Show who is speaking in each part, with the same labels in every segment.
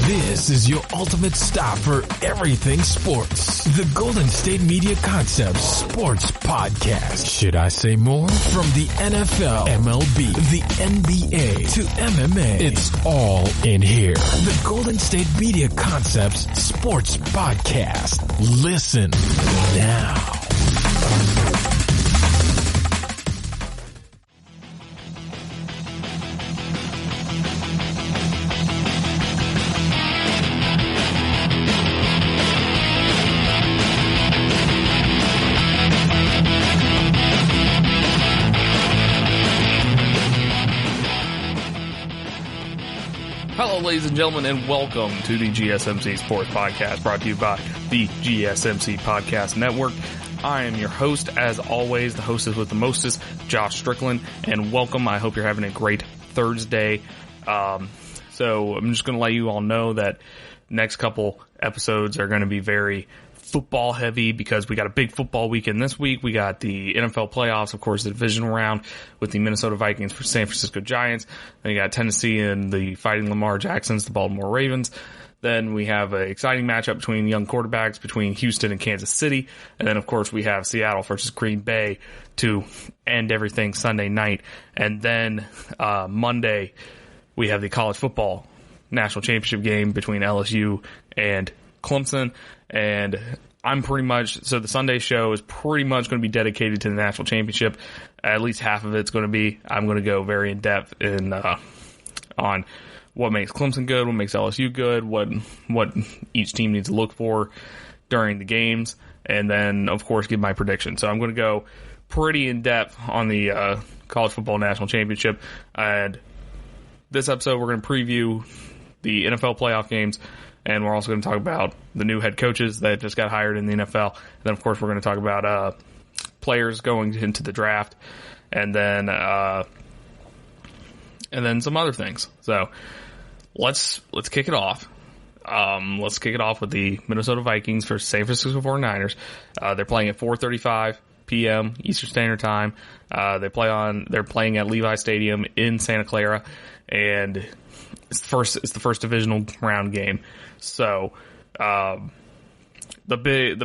Speaker 1: This is your ultimate stop for everything sports. The Golden State Media Concepts Sports Podcast. Should I say more? From the NFL, MLB, the NBA to MMA, it's all in here. The Golden State Media Concepts Sports Podcast. Listen now.
Speaker 2: Hello, ladies and gentlemen, and welcome to the GSMC Sports Podcast, brought to you by the GSMC Podcast Network. I am your host, as always, the hostess with the mostest, Josh Strickland, and welcome. I hope you're having a great Thursday. So I'm just going to let you all know that next couple episodes are going to be very football heavy because we got a big football weekend this week. We got the NFL playoffs, of course, the divisional round with the Minnesota Vikings for San Francisco Giants. Then you got Tennessee and the Fighting Lamar Jacksons, the Baltimore Ravens. Then we have an exciting matchup between young quarterbacks between Houston and Kansas City. And then, of course, we have Seattle versus Green Bay to end everything Sunday night. And then Monday, we have the college football national championship game between LSU and Clemson. And I'm pretty much, so the Sunday show is pretty much going to be dedicated to the national championship. At least half of it's going to be. I'm going to go very in depth on what makes Clemson good, what makes LSU good, what each team needs to look for during the games, and then of course give my prediction. So I'm going to go pretty in depth on the college football national championship. And this episode we're going to preview the NFL playoff games. And we're also going to talk about the new head coaches that just got hired in the NFL. And then, of course, we're going to talk about players going into the draft, and then some other things. So let's kick it off. Let's kick it off with the Minnesota Vikings versus San Francisco 49ers. They're playing at 4:35 p.m. Eastern Standard Time. They're playing at Levi Stadium in Santa Clara, and it's the first divisional round game. So, the big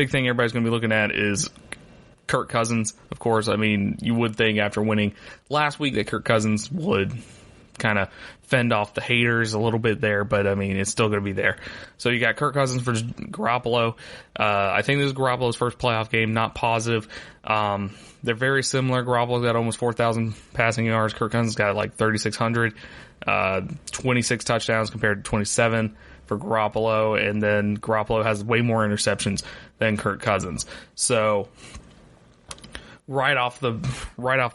Speaker 2: thing everybody's going to be looking at is Kirk Cousins. Of course, I mean, you would think after winning last week that Kirk Cousins would kind of fend off the haters a little bit there, but I mean, it's still going to be there. So you got Kirk Cousins versus Garoppolo. I think this is Garoppolo's first playoff game, not positive. They're very similar. Garoppolo's got almost 4,000 passing yards. Kirk Cousins got like 3,600. 26 touchdowns compared to 27 for Garoppolo, and then Garoppolo has way more interceptions than Kirk Cousins. So right off the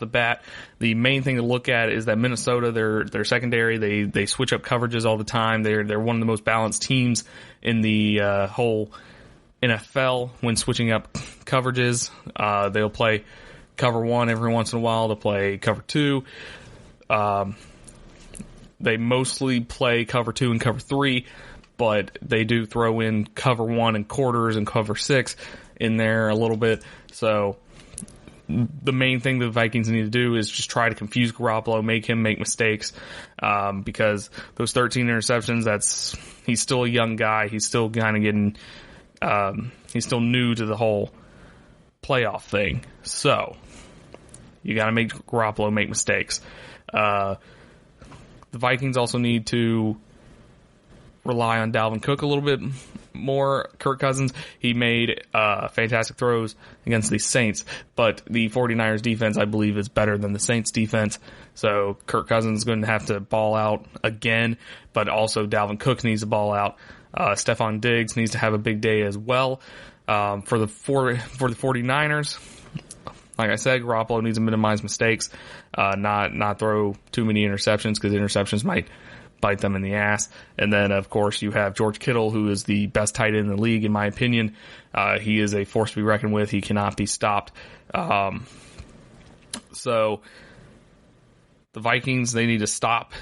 Speaker 2: bat, the main thing to look at is that Minnesota, their secondary, they switch up coverages all the time. They're one of the most balanced teams in the whole NFL when switching up coverages. They'll play cover one every once in a while. They'll play cover two. They mostly play cover two and cover three, but they do throw in cover one and quarters and cover six in there a little bit. So the main thing the Vikings need to do is just try to confuse Garoppolo, make him make mistakes, because those 13 interceptions, he's still a young guy. He's still kind of getting, he's still new to the whole playoff thing. So you got to make Garoppolo make mistakes. The Vikings also need to rely on Dalvin Cook a little bit more. Kirk Cousins, he made fantastic throws against the Saints, but the 49ers defense, I believe, is better than the Saints defense. So Kirk Cousins is going to have to ball out again, but also Dalvin Cook needs to ball out. Stephon Diggs needs to have a big day as well. For the 49ers, like I said, Garoppolo needs to minimize mistakes, not throw too many interceptions, because interceptions might bite them in the ass. And then, of course, you have George Kittle, who is the best tight end in the league, in my opinion. He is a force to be reckoned with. He cannot be stopped. So the Vikings, they need to stop.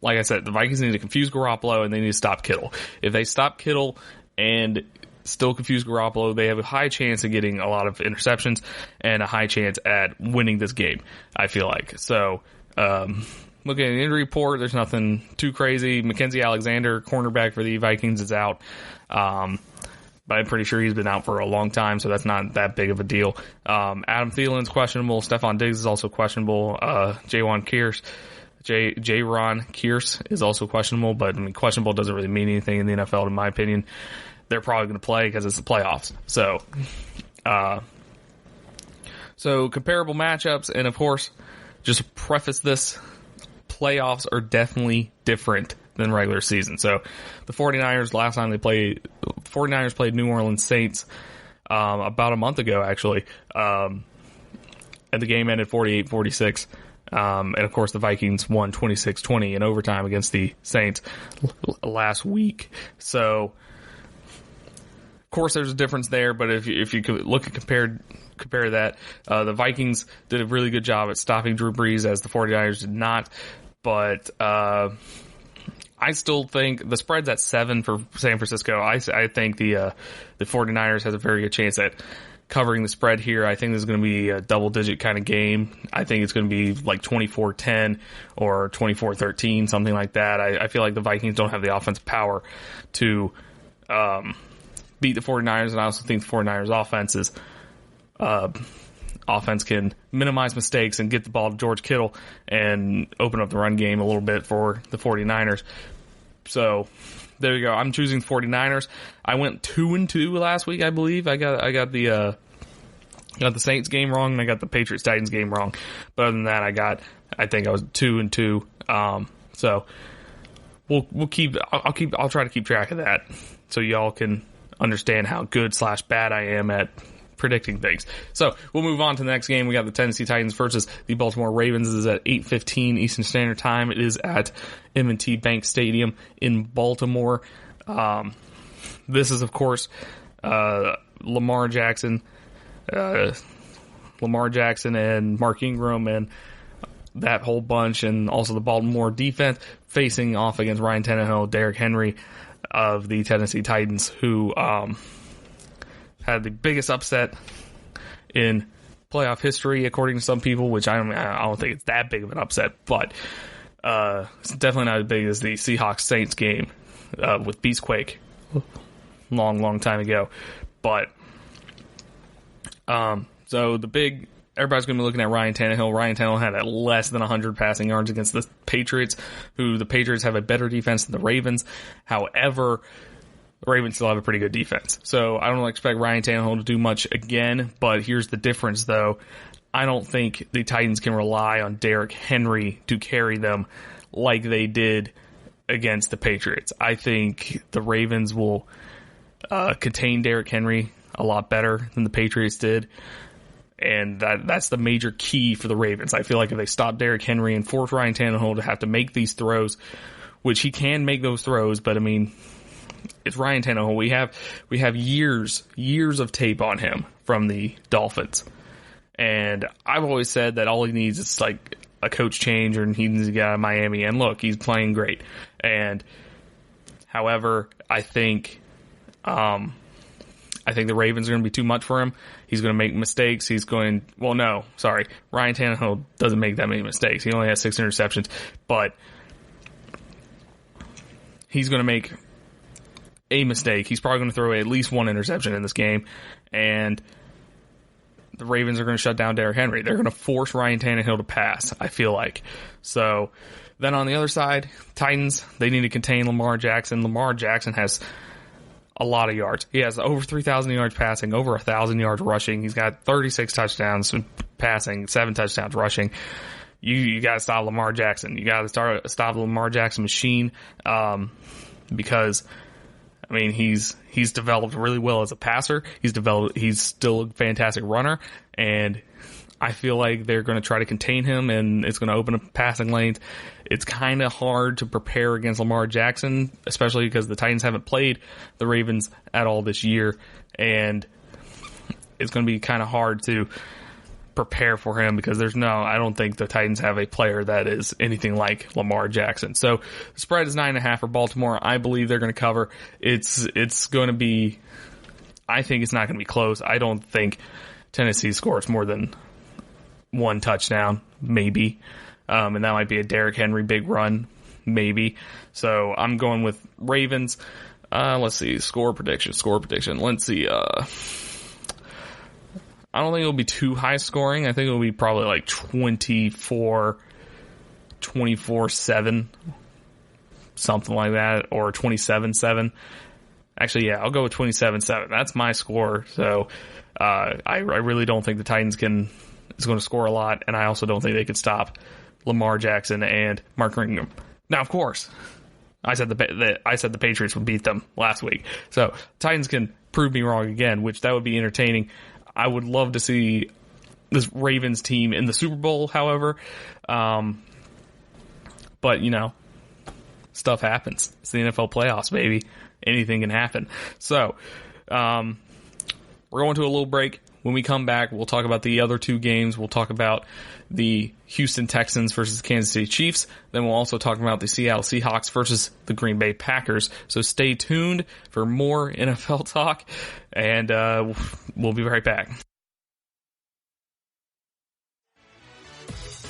Speaker 2: Like I said, the Vikings need to confuse Garoppolo, and they need to stop Kittle. If they stop Kittle and still confuse Garoppolo, they have a high chance of getting a lot of interceptions and a high chance at winning this game, I feel like. So, looking at the injury report, there's nothing too crazy. Mackenzie Alexander, cornerback for the Vikings, is out. But I'm pretty sure he's been out for a long time, so that's not that big of a deal. Adam Thielen's questionable. Stephon Diggs is also questionable. Jaron Kearse is also questionable, but I mean, questionable doesn't really mean anything in the NFL, in my opinion. They're probably going to play because it's the playoffs. So comparable matchups, and of course, just to preface this, playoffs are definitely different than regular season. So the 49ers, last time they played, 49ers played New Orleans Saints about a month ago, actually. And the game ended 48-46. And of course, the Vikings won 26-20 in overtime against the Saints last week. So, of course, there's a difference there. But if you could look at compare that, the Vikings did a really good job at stopping Drew Brees, as the 49ers did not. But I still think the spread's at 7 for San Francisco. I think the 49ers has a very good chance at covering the spread here. I think this is going to be a double-digit kind of game. I think it's going to be like 24-10 or 24-13, something like that. I feel like the Vikings don't have the offensive power to beat the 49ers, and I also think the 49ers offense can minimize mistakes and get the ball to George Kittle and open up the run game a little bit for the 49ers. So there you go. I'm choosing 49ers. I went 2-2 last week, I believe. I got the Saints game wrong, and I got the Patriots Titans game wrong. But other than that, I think I was 2-2. So I'll try to keep track of that so y'all can understand how good/bad I am at predicting things. So we'll move on to the next game. We got the Tennessee Titans versus the Baltimore Ravens. This is at 8:15 Eastern Standard Time. It is at M&T Bank Stadium in Baltimore. This is, of course, Lamar Jackson and Mark Ingram and that whole bunch, and also the Baltimore defense facing off against Ryan Tannehill, Derrick Henry of the Tennessee Titans, who had the biggest upset in playoff history, according to some people, which I don't think it's that big of an upset, but it's definitely not as big as the Seahawks-Saints game with Beastquake long time ago. But so everybody's going to be looking at Ryan Tannehill. Ryan Tannehill had less than 100 passing yards against the Patriots, who the Patriots have a better defense than the Ravens. However, the Ravens still have a pretty good defense. So I don't expect Ryan Tannehill to do much again, but here's the difference, though. I don't think the Titans can rely on Derrick Henry to carry them like they did against the Patriots. I think the Ravens will contain Derrick Henry a lot better than the Patriots did, and that's the major key for the Ravens. I feel like if they stop Derrick Henry and force Ryan Tannehill to have to make these throws, which he can make those throws, but I mean, it's Ryan Tannehill. We have years of tape on him from the Dolphins. And I've always said that all he needs is like a coach change, or he needs to get out of Miami. And look, he's playing great. And however, I think the Ravens are going to be too much for him. He's going to make mistakes. Ryan Tannehill doesn't make that many mistakes. He only has 6 interceptions, but he's going to make a mistake. He's probably going to throw at least 1 interception in this game, and the Ravens are going to shut down Derrick Henry. They're going to force Ryan Tannehill to pass, I feel like. So then on the other side, Titans, they need to contain Lamar Jackson. Lamar Jackson has a lot of yards. He has over 3,000 yards passing, over 1,000 yards rushing. He's got 36 touchdowns passing, 7 touchdowns rushing. You got to stop Lamar Jackson. You got to stop the Lamar Jackson machine, because I mean, he's developed really well as a passer. He's still a fantastic runner, and I feel like they're going to try to contain him, and it's going to open up passing lanes. It's kind of hard to prepare against Lamar Jackson, especially because the Titans haven't played the Ravens at all this year, and it's going to be kind of hard to prepare for him because I don't think the Titans have a player that is anything like Lamar Jackson. So the spread is 9.5 for Baltimore. I believe they're going to cover. It's going to be, I think it's not going to be close. I don't think Tennessee scores more than 1 touchdown, maybe. and that might be a Derrick Henry big run, maybe. So I'm going with Ravens. Let's see, score prediction. Let's see. I don't think it'll be too high scoring. I think it'll be probably like 24-7, something like that, or 27-7. Actually, yeah, I'll go with 27-7. That's my score. So I really don't think the Titans is going to score a lot, and I also don't think they can stop Lamar Jackson and Mark Ingram. Now, of course, I said the Patriots would beat them last week. So Titans can prove me wrong again, which that would be entertaining. I would love to see this Ravens team in the Super Bowl, however. But, stuff happens. It's the NFL playoffs, baby. Anything can happen. So, we're going to a little break. When we come back, we'll talk about the other two games. We'll talk about the Houston Texans versus the Kansas City Chiefs. Then we'll also talk about the Seattle Seahawks versus the Green Bay Packers. So stay tuned for more NFL talk, and we'll be right back.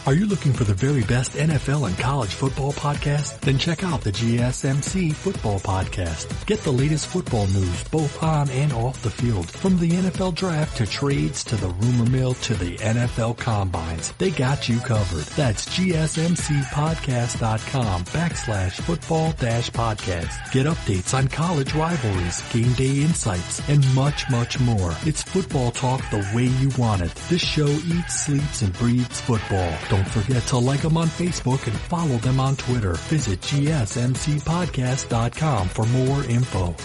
Speaker 3: Are you looking for the very best NFL and college football podcast? Then check out the GSMC Football Podcast. Get the latest football news both on and off the field. From the NFL Draft to trades to the rumor mill to the NFL Combines. They got you covered. That's GSMCpodcast.com/football-podcast. Get updates on college rivalries, game day insights, and much, much more. It's football talk the way you want it. This show eats, sleeps, and breathes football. Don't forget to like them on Facebook and follow them on Twitter. Visit GSMCpodcast.com for more info.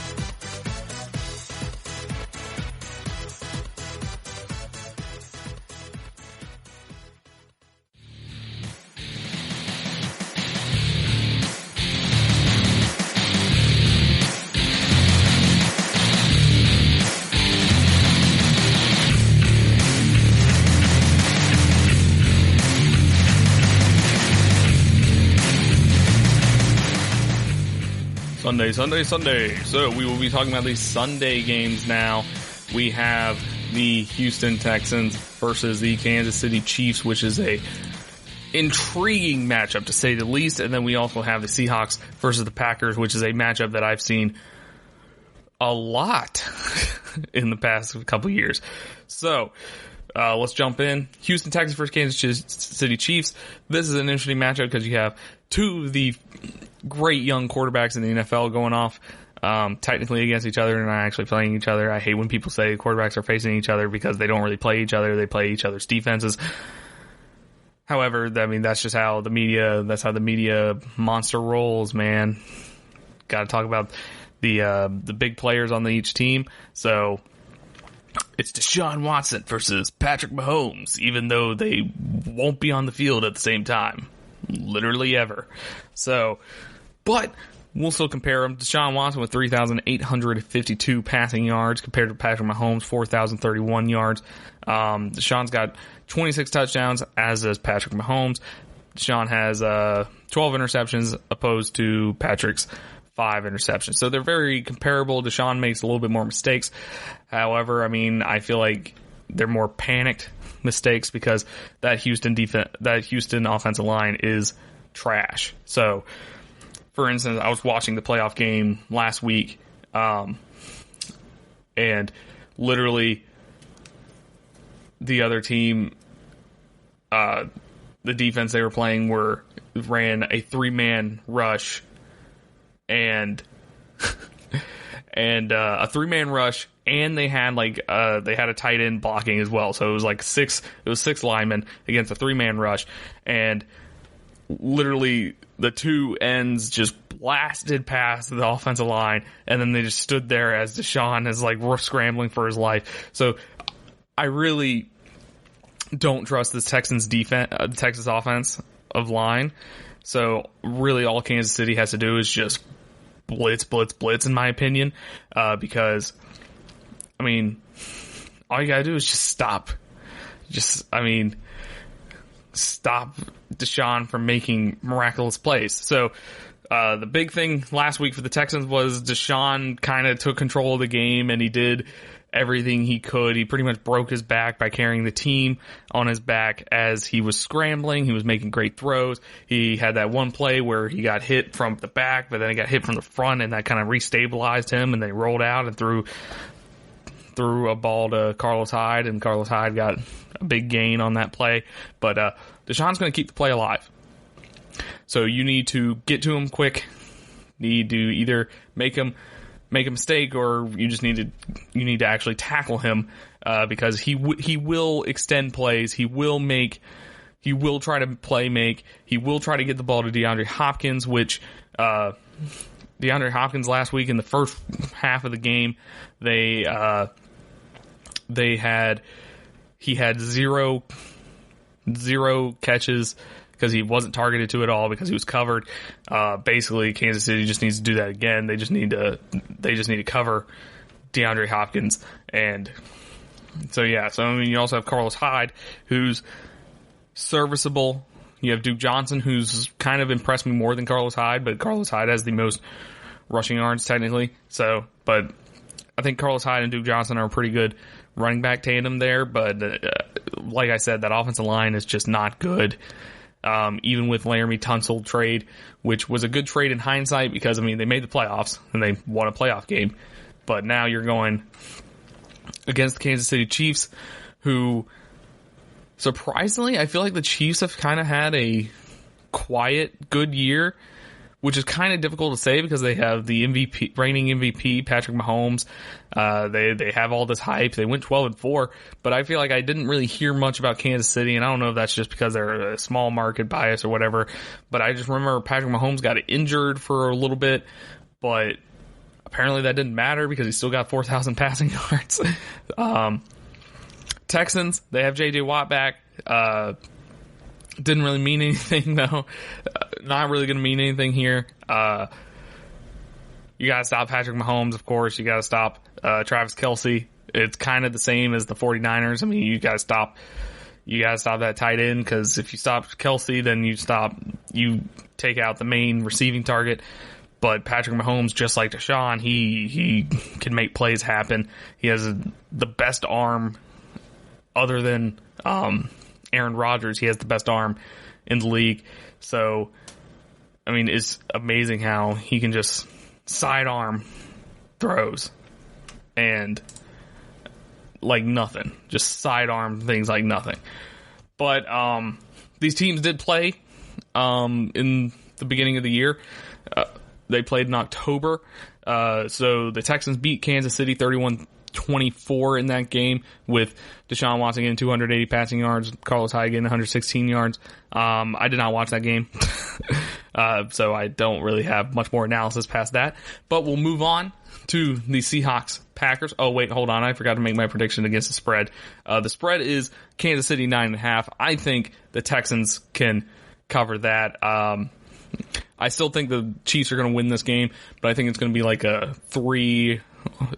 Speaker 2: Sunday. So we will be talking about these Sunday games now. We have the Houston Texans versus the Kansas City Chiefs, which is a intriguing matchup to say the least. And then we also have the Seahawks versus the Packers, which is a matchup that I've seen a lot in the past couple years. So let's jump in. Houston Texans versus Kansas City Chiefs. This is an interesting matchup because you have two of the great young quarterbacks in the NFL going off technically against each other and not actually playing each other. I hate when people say quarterbacks are facing each other because they don't really play each other. They play each other's defenses. However, I mean, that's just how the media monster rolls, man. Got to talk about the big players on each team. So it's Deshaun Watson versus Patrick Mahomes, even though they won't be on the field at the same time. Literally ever. So, but we'll still compare them. Deshaun Watson with 3,852 passing yards compared to Patrick Mahomes, 4,031 yards. Deshaun's got 26 touchdowns, as does Patrick Mahomes. Deshaun has 12 interceptions opposed to Patrick's 5 interceptions. So they're very comparable. Deshaun makes a little bit more mistakes. However, I mean, I feel like they're more panicked mistakes because that Houston offensive line is trash. So, for instance, I was watching the playoff game last week, and literally the other team, the defense they were playing ran a 3-man rush and a 3-man rush. And they had a tight end blocking as well. So it was six linemen against a 3-man rush. And literally the two ends just blasted past the offensive line. And then they just stood there as Deshaun is scrambling for his life. So I really don't trust this Texans Texas offense of line. So really all Kansas City has to do is just blitz, in my opinion. Because I mean, all you gotta do is just stop. Stop Deshaun from making miraculous plays. So, the big thing last week for the Texans was Deshaun kind of took control of the game, and he did everything he could. He pretty much broke his back by carrying the team on his back as he was scrambling. He was making great throws. He had that one play where he got hit from the back, but then he got hit from the front, and that kind of restabilized him, and they rolled out and threw a ball to Carlos Hyde, and Carlos Hyde got a big gain on that play. But Deshaun's going to keep the play alive. So you need to get to him quick. Need to either make a mistake, or you need to actually tackle him, because he will extend plays. He will try to play make. He will try to get the ball to DeAndre Hopkins, which DeAndre Hopkins last week in the first half of the game, he had zero catches, because he wasn't targeted to at all because he was covered. Basically, Kansas City just needs to do that again. They just need to cover DeAndre Hopkins. And so, yeah. So, I mean, you also have Carlos Hyde, who's serviceable. You have Duke Johnson, who's kind of impressed me more than Carlos Hyde, but Carlos Hyde has the most rushing yards technically. So, but I think Carlos Hyde and Duke Johnson are a pretty good running back tandem there. But like I said, that offensive line is just not good. Even with Laramie Tunsil trade, which was a good trade in hindsight because, I mean, they made the playoffs and they won a playoff game. But now you're going against the Kansas City Chiefs, who, surprisingly, I feel like the Chiefs have kind of had a quiet, good year, which is kind of difficult to say because they have the reigning MVP, Patrick Mahomes. They have all this hype. They went 12-4, but I feel like I didn't really hear much about Kansas City, and I don't know if that's just because they're a small market bias or whatever, but I just remember Patrick Mahomes got injured for a little bit, but apparently that didn't matter because he still got 4,000 passing yards. Texans, they have J.J. Watt back. Didn't really mean anything, though. Not really going to mean anything here. You got to stop Patrick Mahomes, of course. You got to stop Travis Kelce. It's kind of the same as the 49ers. I mean, you got to stop that tight end, because if you stop Kelce, then you take out the main receiving target. But Patrick Mahomes, just like Deshaun, he can make plays happen. He has the best arm, other than Aaron Rodgers. He has the best arm in the league. So, I mean, it's amazing how he can just sidearm throws and like nothing. Just sidearm things like nothing. But these teams did play in the beginning of the year. They played in October. So the Texans beat Kansas City 31-24 in that game, with Deshaun Watson getting 280 passing yards, Carlos Hyde getting 116 yards. I did not watch that game, so I don't really have much more analysis past that. But we'll move on to the Seahawks-Packers. Oh, wait, hold on. I forgot to make my prediction against the spread. The spread is Kansas City 9.5. I think the Texans can cover that. I still think the Chiefs are going to win this game, but I think it's going to be like a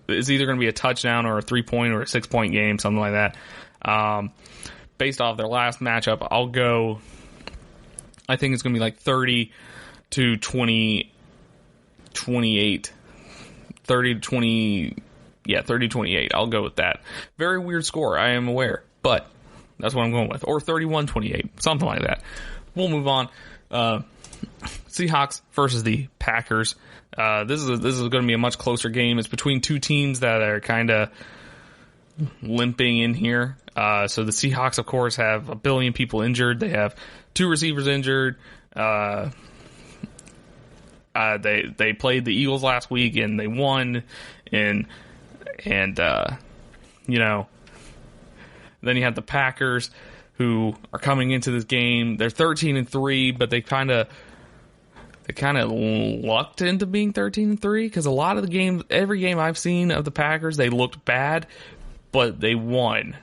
Speaker 2: it's either going to be a touchdown or a 3-point or a 6-point game, something like that. Based off their last matchup, I'll go, I think it's going to be like 30-28. 30-28. I'll go with that. Very weird score, I am aware, but that's what I'm going with. Or 31-28, something like that. We'll move on. Seahawks versus the Packers. This is going to be a much closer game. It's between two teams that are kind of limping in here. So the Seahawks, of course, have a billion people injured. They have 2 receivers injured. They played the Eagles last week and they won. And you know, then you have the Packers, who are coming into this game. They're 13-3, but they kind of lucked into being 13-3, because a lot of the games, every game I've seen of the Packers, they looked bad, but they won,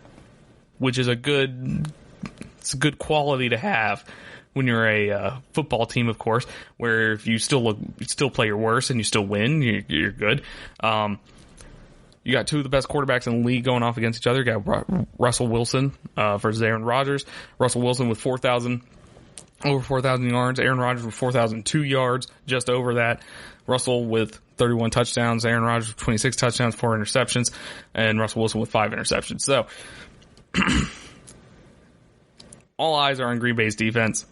Speaker 2: which is a good quality to have when you're a football team, of course, where if you still play your worst and you still win, you're good. You got 2 of the best quarterbacks in the league going off against each other. You got Russell Wilson versus Aaron Rodgers. Russell Wilson with over 4,000 yards. Aaron Rodgers with 4,002 yards, just over that. Russell with 31 touchdowns, Aaron Rodgers with 26 touchdowns, 4 interceptions, and Russell Wilson with 5 interceptions. So all eyes are on Green Bay's defense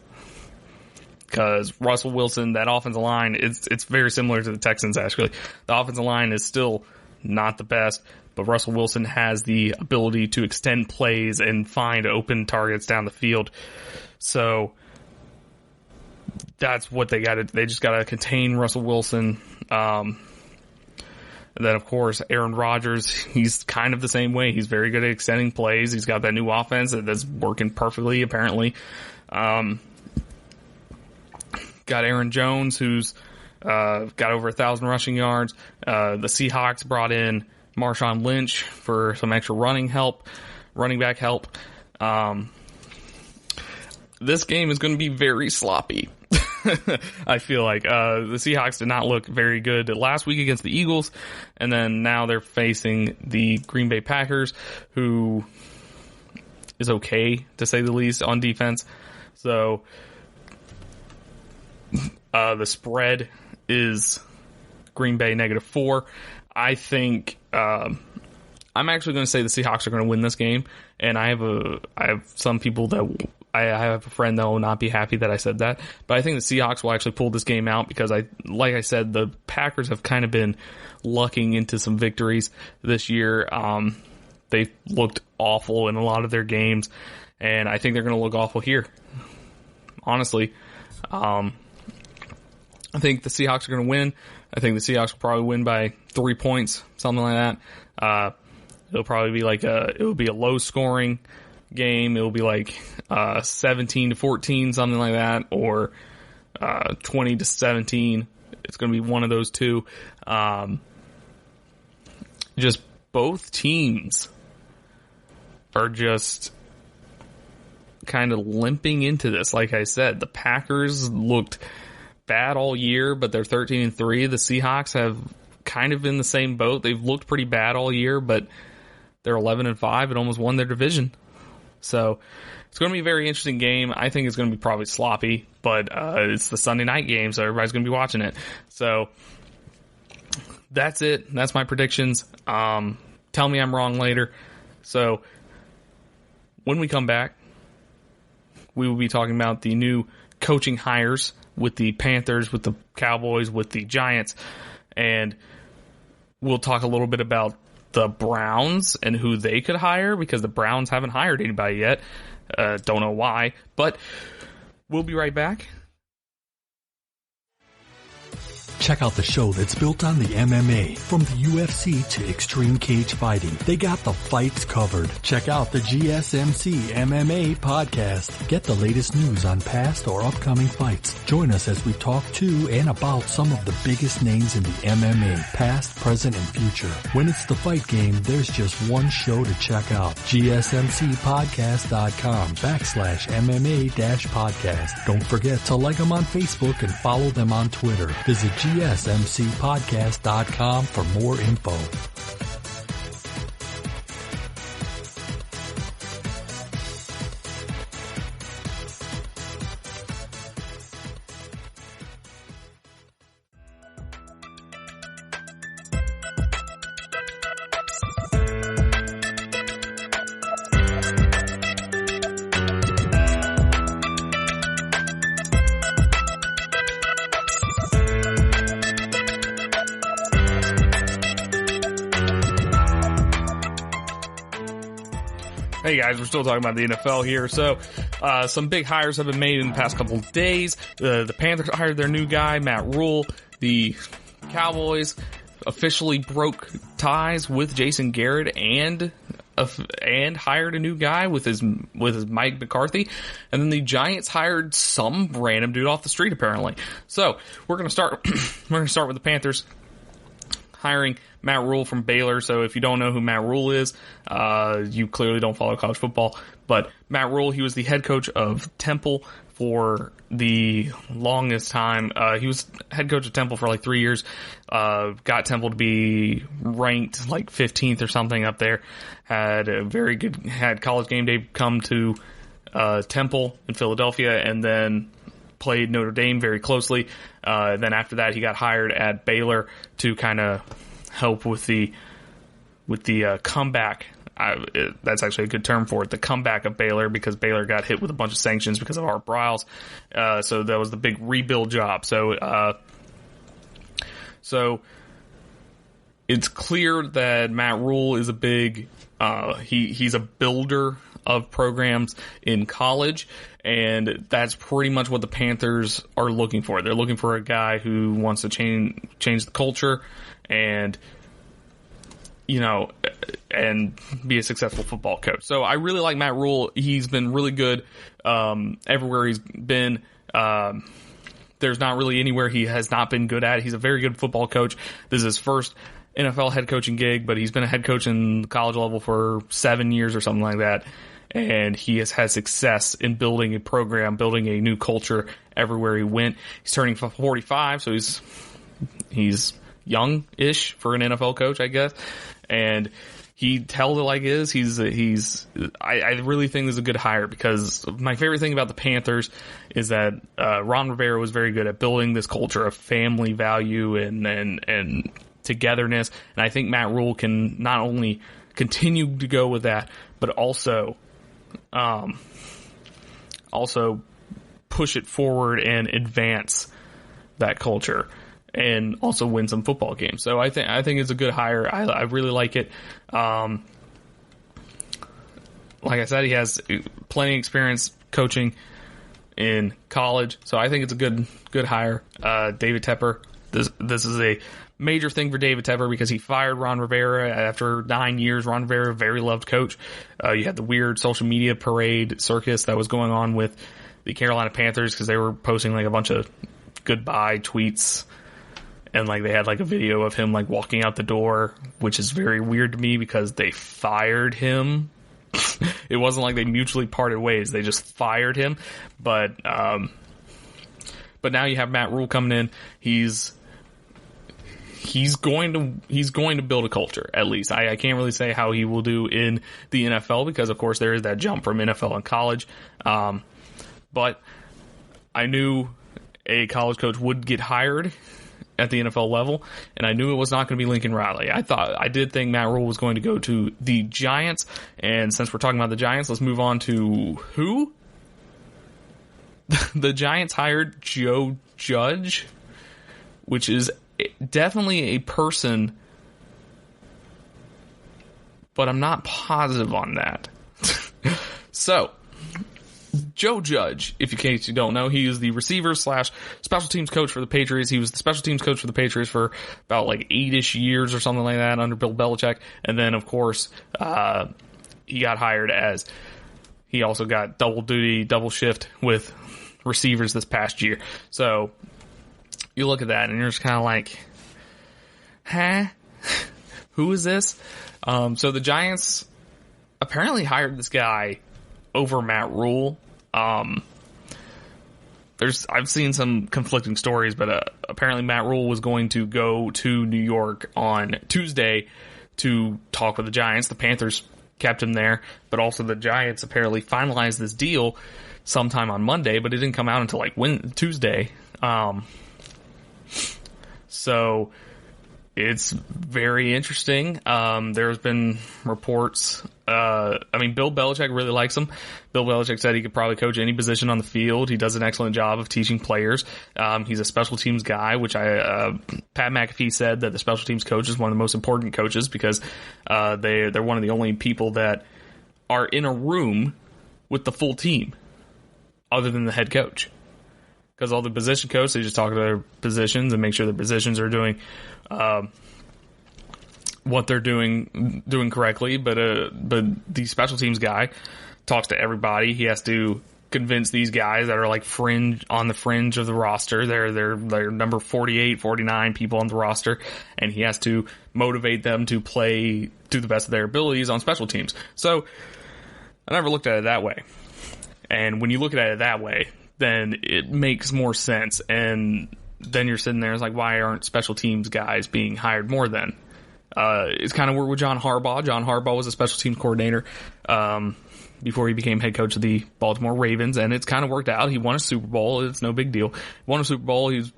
Speaker 2: because Russell Wilson, that offensive line, it's very similar to the Texans, actually. The offensive line is still not the best, but Russell Wilson has the ability to extend plays and find open targets down the field. So that's what they just got to contain Russell Wilson. And then, of course, Aaron Rodgers, he's kind of the same way. He's very good at extending plays. He's got that new offense that's working perfectly, apparently. Got Aaron Jones, who's got over 1,000 rushing yards. The Seahawks brought in Marshawn Lynch for some extra running back help. This game is going to be very sloppy. I feel like the Seahawks did not look very good last week against the Eagles, and then now they're facing the Green Bay Packers, who is okay, to say the least, on defense. So the spread is Green Bay -4. I think I'm actually going to say the Seahawks are going to win this game, and I have some people that I have a friend that will not be happy that I said that, but I think the Seahawks will actually pull this game out because like I said, the Packers have kind of been lucking into some victories this year. They looked awful in a lot of their games, and I think they're going to look awful here. Honestly, I think the Seahawks are going to win. I think the Seahawks will probably win by 3 points, something like that. It'll probably be it will be a low scoring game. It'll be like 17-14, something like that, or 20-17. It's going to be one of those two. Just both teams are just kind of limping into this. Like I said, the Packers looked bad all year, but they're 13-3. The Seahawks have kind of in the same boat. They've looked pretty bad all year, but they're 11-5 and almost won their division. So it's going to be a very interesting game. I think it's going to be probably sloppy, but it's the Sunday night game, so everybody's going to be watching it. So that's it. That's my predictions. Tell me I'm wrong later. So when we come back, we will be talking about the new coaching hires with the Panthers, with the Cowboys, with the Giants, and we'll talk a little bit about the Browns and who they could hire, because the Browns haven't hired anybody yet. Don't know why, but we'll be right back.
Speaker 3: Check out the show that's built on the MMA. From the UFC to extreme cage fighting, they got the fights covered. Check out the GSMC MMA podcast. Get the latest news on past or upcoming fights. Join us as we talk to and about some of the biggest names in the MMA, past, present, and future. When it's the fight game, there's just one show to check out. GSMCpodcast.com/MMA-podcast. Don't forget to like them on Facebook and follow them on Twitter. Visit GSMCpodcast.com for more info.
Speaker 2: Hey guys, we're still talking about the NFL here. So, some big hires have been made in the past couple of days. The Panthers hired their new guy, Matt Rule. The Cowboys officially broke ties with Jason Garrett and hired a new guy with his Mike McCarthy. And then the Giants hired some random dude off the street, apparently. So, we're gonna start with the Panthers hiring Matt Rule from Baylor. So if you don't know who Matt Rule is, you clearly don't follow college football. But Matt Rule, he was the head coach of Temple for the longest time. He was head coach of Temple for like 3 years. Got Temple to be ranked like 15th or something up there. Had College Game Day come to Temple in Philadelphia, and then played Notre Dame very closely. Then after that, he got hired at Baylor to kind of help with the comeback. That's actually a good term for it, the comeback of Baylor, because Baylor got hit with a bunch of sanctions because of Art Briles. So that was the big rebuild job. So it's clear that Matt Rule is a big, he's a builder of programs in college, and that's pretty much what the Panthers are looking for. They're looking for a guy who wants to change the culture and, and be a successful football coach. So I really like Matt Rule. He's been really good everywhere he's been. There's not really anywhere he has not been good at. He's a very good football coach. This is his first NFL head coaching gig, but he's been a head coach in the college level for 7 years or something like that. And he has had success in building a program, building a new culture everywhere he went. He's turning 45, so he's young-ish for an NFL coach, I guess. And he tells it like it is. I really think this is a good hire, because my favorite thing about the Panthers is that Ron Rivera was very good at building this culture of family value and togetherness. And I think Matt Rule can not only continue to go with that, but also push it forward and advance that culture, and also win some football games. So I think it's a good hire. I really like it. Like I said, he has plenty of experience coaching in college, so I think it's a good hire. David Tepper. This is a major thing for David Tepper, because he fired Ron Rivera after 9 years. Ron Rivera, very loved coach. You had the weird social media parade circus that was going on with the Carolina Panthers, because they were posting like a bunch of goodbye tweets, and like they had like a video of him like walking out the door, which is very weird to me because they fired him. It wasn't like they mutually parted ways. They just fired him. But now you have Matt Rule coming in. He's going to build a culture, at least. I can't really say how he will do in the NFL, because of course there is that jump from NFL and college. But I knew a college coach would get hired at the NFL level, and I knew it was not going to be Lincoln Riley. I did think Matt Rule was going to go to the Giants, and since we're talking about the Giants, let's move on to who? The Giants hired Joe Judge, which is definitely a person, but I'm not positive on that. So, Joe Judge, in case you don't know, he is the receiver / special teams coach for the Patriots. He was the special teams coach for the Patriots for about like 8-ish years or something like that under Bill Belichick. And then, of course, he got hired as, he also got double shift with receivers this past year. So you look at that and you're just kind of like, huh? Who is this? So the Giants apparently hired this guy over Matt Rule. I've seen some conflicting stories, but apparently Matt Rule was going to go to New York on Tuesday to talk with the Giants. The Panthers kept him there, but also the Giants apparently finalized this deal sometime on Monday, but it didn't come out until like Tuesday. So it's very interesting. There's been reports. Bill Belichick really likes him. Bill Belichick said he could probably coach any position on the field. He does an excellent job of teaching players. He's a special teams guy, which Pat McAfee said that the special teams coach is one of the most important coaches, because they're one of the only people that are in a room with the full team other than the head coach. Because all the position coaches, they just talk to their positions and make sure the positions are doing what they're doing correctly. But the special teams guy talks to everybody. He has to convince these guys that are like on the fringe of the roster. They're number 48, 49 people on the roster, and he has to motivate them to play to the best of their abilities on special teams. So I never looked at it that way. And when you look at it that way, then it makes more sense. And then you're sitting there, it's like, why aren't special teams guys being hired more then? It's kind of weird with John Harbaugh. John Harbaugh was a special teams coordinator before he became head coach of the Baltimore Ravens, and it's kind of worked out. He won a Super Bowl. It's no big deal. He won a Super Bowl. He's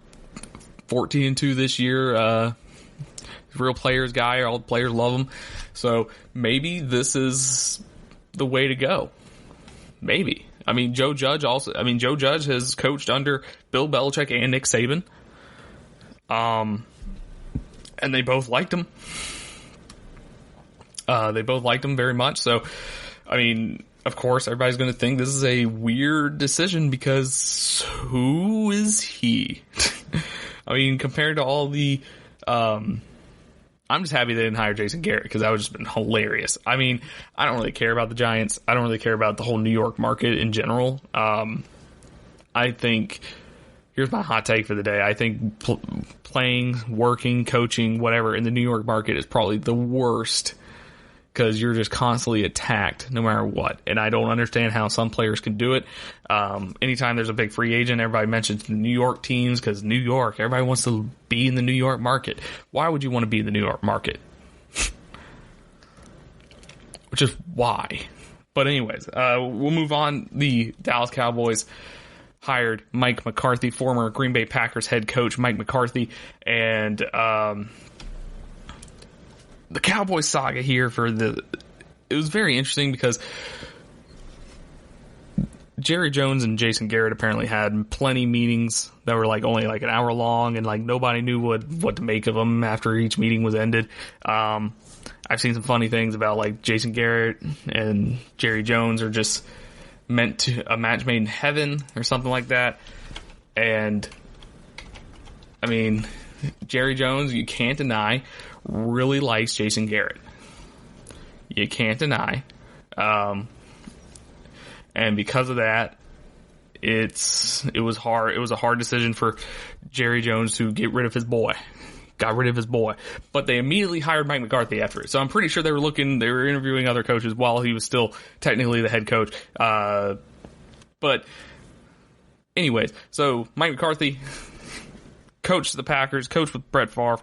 Speaker 2: 14-2 this year. Real players guy. All the players love him. So maybe this is the way to go. Maybe. I mean, Joe Judge has coached under Bill Belichick and Nick Saban. And they both liked him. They both liked him very much. So, I mean, of course, everybody's going to think this is a weird decision because who is he? I mean, compared to all the, I'm just happy they didn't hire Jason Garrett because that would just been hilarious. I mean, I don't really care about the Giants. I don't really care about the whole New York market in general. I think, here's my hot take for the day. I think playing, working, coaching, whatever in the New York market is probably the worst because you're just constantly attacked no matter what. And I don't understand how some players can do it. Anytime there's a big free agent, everybody mentions the New York teams because New York, everybody wants to be in the New York market. Why would you want to be in the New York market? Which is why. But anyways, we'll move on. The Dallas Cowboys hired Mike McCarthy, former Green Bay Packers head coach Mike McCarthy, and the Cowboys saga here it was very interesting because Jerry Jones and Jason Garrett apparently had plenty meetings that were only an hour long, and nobody knew what to make of them after each meeting was ended. I've seen some funny things about Jason Garrett and Jerry Jones are just meant to a match made in heaven or something like that. And I mean, Jerry Jones, you can't deny, really likes Jason Garrett. You can't deny. And because of that, it was hard. It was a hard decision for Jerry Jones to get rid of his boy. Got rid of his boy. But they immediately hired Mike McCarthy after it. So I'm pretty sure they were interviewing other coaches while he was still technically the head coach. But anyways, so Mike McCarthy coached the Packers, coached with Brett Favre,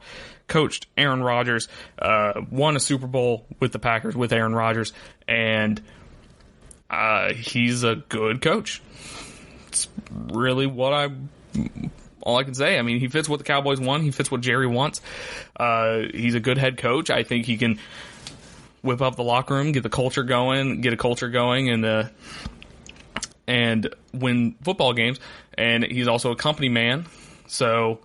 Speaker 2: coached Aaron Rodgers, won a Super Bowl with the Packers with Aaron Rodgers, and he's a good coach. It's really all I can say. I mean, he fits what the Cowboys want. He fits what Jerry wants. He's a good head coach. I think he can whip up the locker room, get a culture going, and win football games. And he's also a company man. So,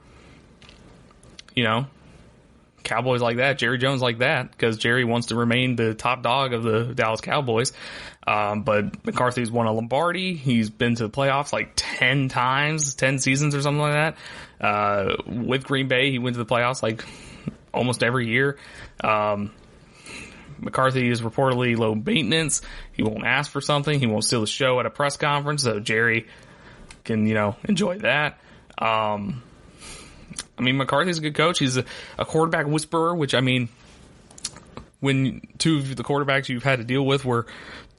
Speaker 2: Cowboys like that, Jerry Jones like that, because Jerry wants to remain the top dog of the Dallas Cowboys. But McCarthy's won a Lombardi. He's been to the playoffs 10 times, 10 seasons or something like that. With Green Bay, he went to the playoffs almost every year. McCarthy is reportedly low maintenance. He won't ask for something. He won't steal the show at a press conference, so Jerry can, enjoy that. I mean, McCarthy's a good coach. He's a quarterback whisperer, which, I mean, when two of the quarterbacks you've had to deal with were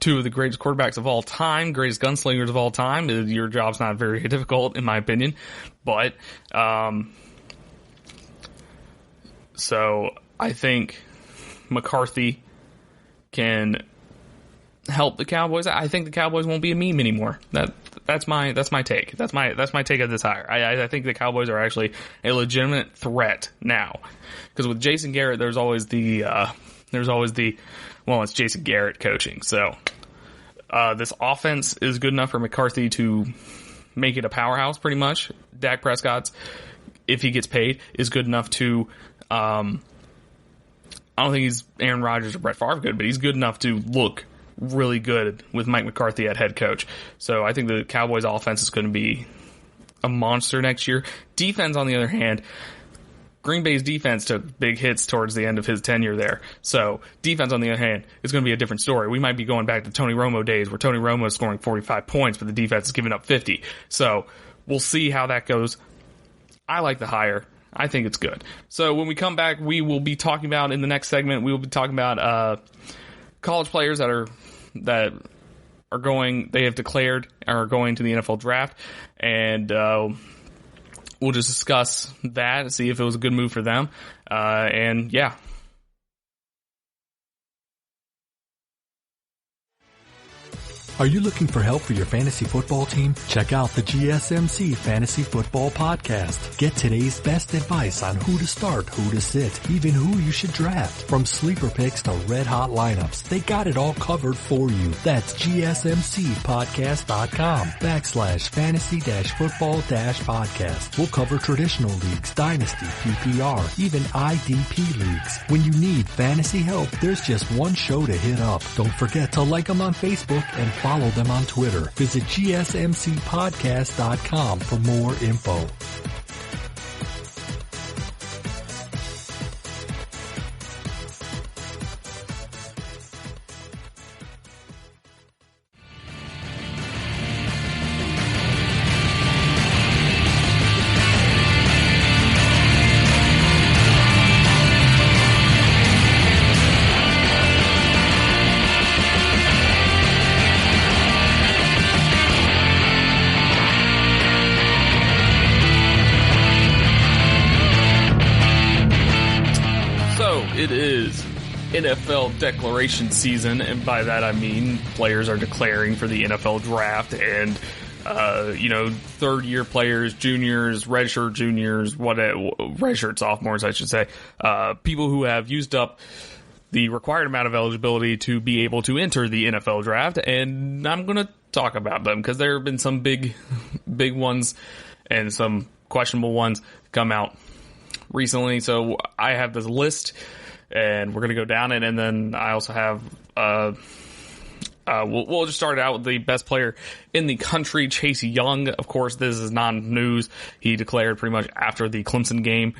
Speaker 2: two of the greatest quarterbacks of all time, greatest gunslingers of all time, your job's not very difficult, in my opinion. But, so I think McCarthy can help the Cowboys. I think the Cowboys won't be a meme anymore. That's my take. That's my take of this hire. I think the Cowboys are actually a legitimate threat now. Because with Jason Garrett, there's always the it's Jason Garrett coaching. So this offense is good enough for McCarthy to make it a powerhouse, pretty much. Dak Prescott's, if he gets paid, is good enough to. I don't think he's Aaron Rodgers or Brett Favre good, but he's good enough to look really good with Mike McCarthy at head coach. So I think the Cowboys offense is going to be a monster next year. Defense, on the other hand, Green Bay's defense took big hits towards the end of his tenure there. So defense, on the other hand, is going to be a different story. We might be going back to Tony Romo days where Tony Romo is scoring 45 points, but the defense is giving up 50. So we'll see how that goes. I like the hire. I think it's good. So when we come back, we will be talking about, in the next segment, we will be talking about college players that are going, they have declared are going to the NFL draft, and we'll just discuss that and see if it was a good move for them. And yeah.
Speaker 3: Are you looking for help for your fantasy football team? Check out the GSMC Fantasy Football Podcast. Get today's best advice on who to start, who to sit, even who you should draft. From sleeper picks to red hot lineups, they got it all covered for you. That's GSMCpodcast.com/fantasy-football-podcast. We'll cover traditional leagues, dynasty, PPR, even IDP leagues. When you need fantasy help, there's just one show to hit up. Don't forget to like them on Facebook and follow them on Twitter. Visit GSMCpodcast.com for more info.
Speaker 2: It is NFL declaration season, and by that I mean players are declaring for the NFL draft, and third-year players, juniors, redshirt juniors, redshirt sophomores, I should say, people who have used up the required amount of eligibility to be able to enter the NFL draft, and I'm going to talk about them because there have been some big ones and some questionable ones come out recently. So I have this list, and we're going to go down it, and then I also have we'll just start out with the best player in the country, Chase Young. Of course, this is non-news. He declared pretty much after the Clemson game.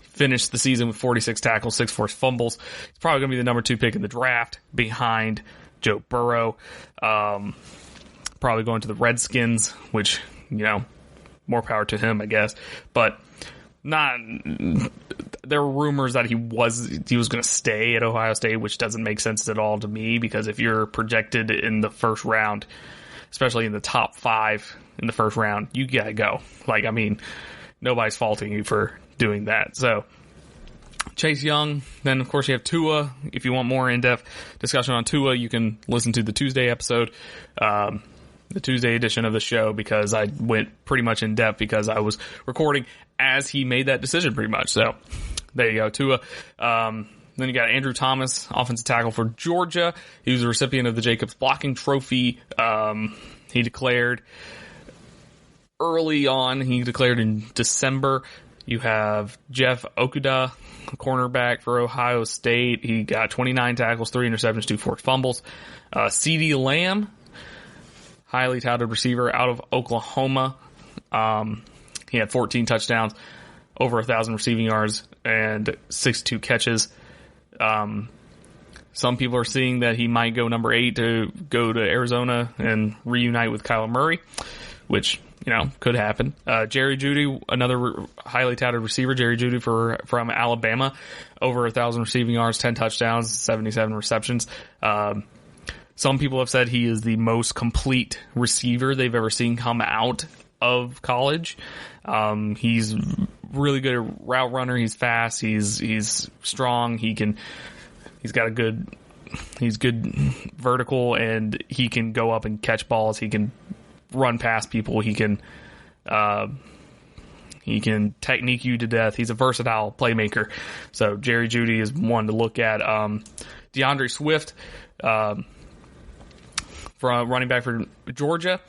Speaker 2: Finished the season with 46 tackles, 6 forced fumbles. He's probably going to be the number 2 pick in the draft behind Joe Burrow. Probably going to the Redskins, which, more power to him, I guess. But there were rumors that he was going to stay at Ohio State, which doesn't make sense at all to me, because if you're projected in the first round, especially in the top 5 in the first round, you gotta go. Nobody's faulting you for doing that. So Chase Young. Then of course you have Tua. If you want more in-depth discussion on Tua, you can listen to the Tuesday episode, the Tuesday edition of the show, because I went pretty much in depth because I was recording as he made that decision pretty much. So there you go, Tua. Then you got Andrew Thomas, offensive tackle for Georgia. He was a recipient of the Jacobs Blocking Trophy. He declared early on. He declared in December. You have Jeff Okudah, cornerback for Ohio State. He got 29 tackles, 3 interceptions, 2 forced fumbles. CeeDee Lamb, highly touted receiver out of Oklahoma. He had 14 touchdowns, over 1,000 receiving yards, and 62 catches. Some people are seeing that he might go number 8 to go to Arizona and reunite with Kyler Murray, which, could happen. Jerry Jeudy, another highly touted receiver, Jerry Jeudy from Alabama, over 1,000 receiving yards, 10 touchdowns, 77 receptions. Some people have said he is the most complete receiver they've ever seen come out of college. He's really good at route runner. He's fast. He's strong. He's good vertical, and he can go up and catch balls. He can run past people. He can technique you to death. He's a versatile playmaker. So Jerry Jeudy is one to look at. DeAndre Swift, from running back for Georgia.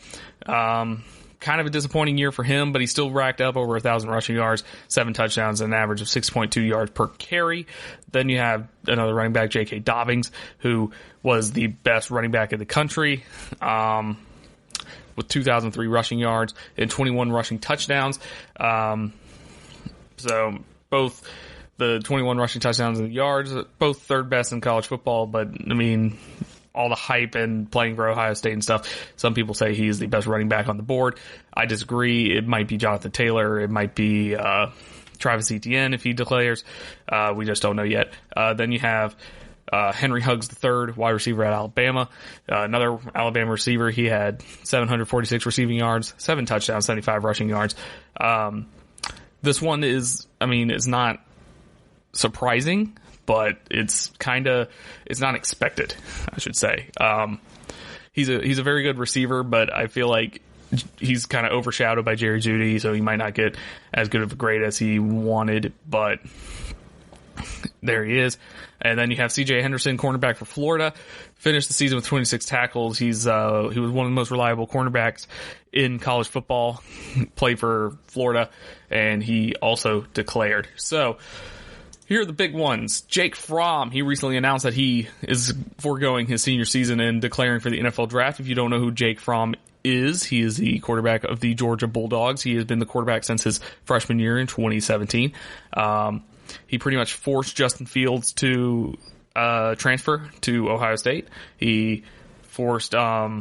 Speaker 2: Kind of a disappointing year for him, but he still racked up over 1,000 rushing yards, 7 touchdowns, and an average of 6.2 yards per carry. Then you have another running back, J.K. Dobbins, who was the best running back in the country, with 2,003 rushing yards and 21 rushing touchdowns. So both the 21 rushing touchdowns and the yards, both third best in college football, but all the hype and playing for Ohio State and stuff, some people say he's the best running back on the board. I disagree. It might be Jonathan Taylor. It might be Travis Etienne if he declares. We just don't know yet. Then you have Henry Huggs III, wide receiver at Alabama. Another Alabama receiver. He had 746 receiving yards, 7 touchdowns, 75 rushing yards. This one is, it's not surprising, but it's not expected, I should say. he's a very good receiver, but I feel like he's kind of overshadowed by Jerry Jeudy, so he might not get as good of a grade as he wanted, but there he is. And then you have C.J. Henderson, cornerback for Florida, finished the season with 26 tackles. He was one of the most reliable cornerbacks in college football, played for Florida, and he also declared. So here are the big ones. Jake Fromm, he recently announced that he is foregoing his senior season and declaring for the NFL draft. If you don't know who Jake Fromm is, he is the quarterback of the Georgia Bulldogs. He has been the quarterback since his freshman year in 2017. He pretty much forced Justin Fields to transfer to Ohio State. He forced whoever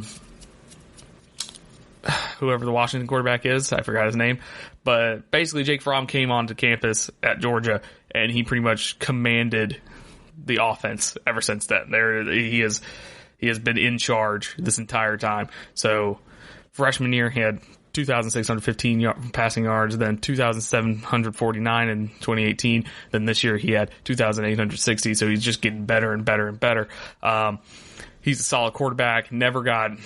Speaker 2: the Washington quarterback is, I forgot his name, but basically Jake Fromm came onto campus at Georgia and he pretty much commanded the offense ever since then. He has been in charge this entire time. So freshman year he had 2,615 passing yards, then 2,749 in 2018. Then this year he had 2,860. So he's just getting better and better and better. He's a solid quarterback. Never got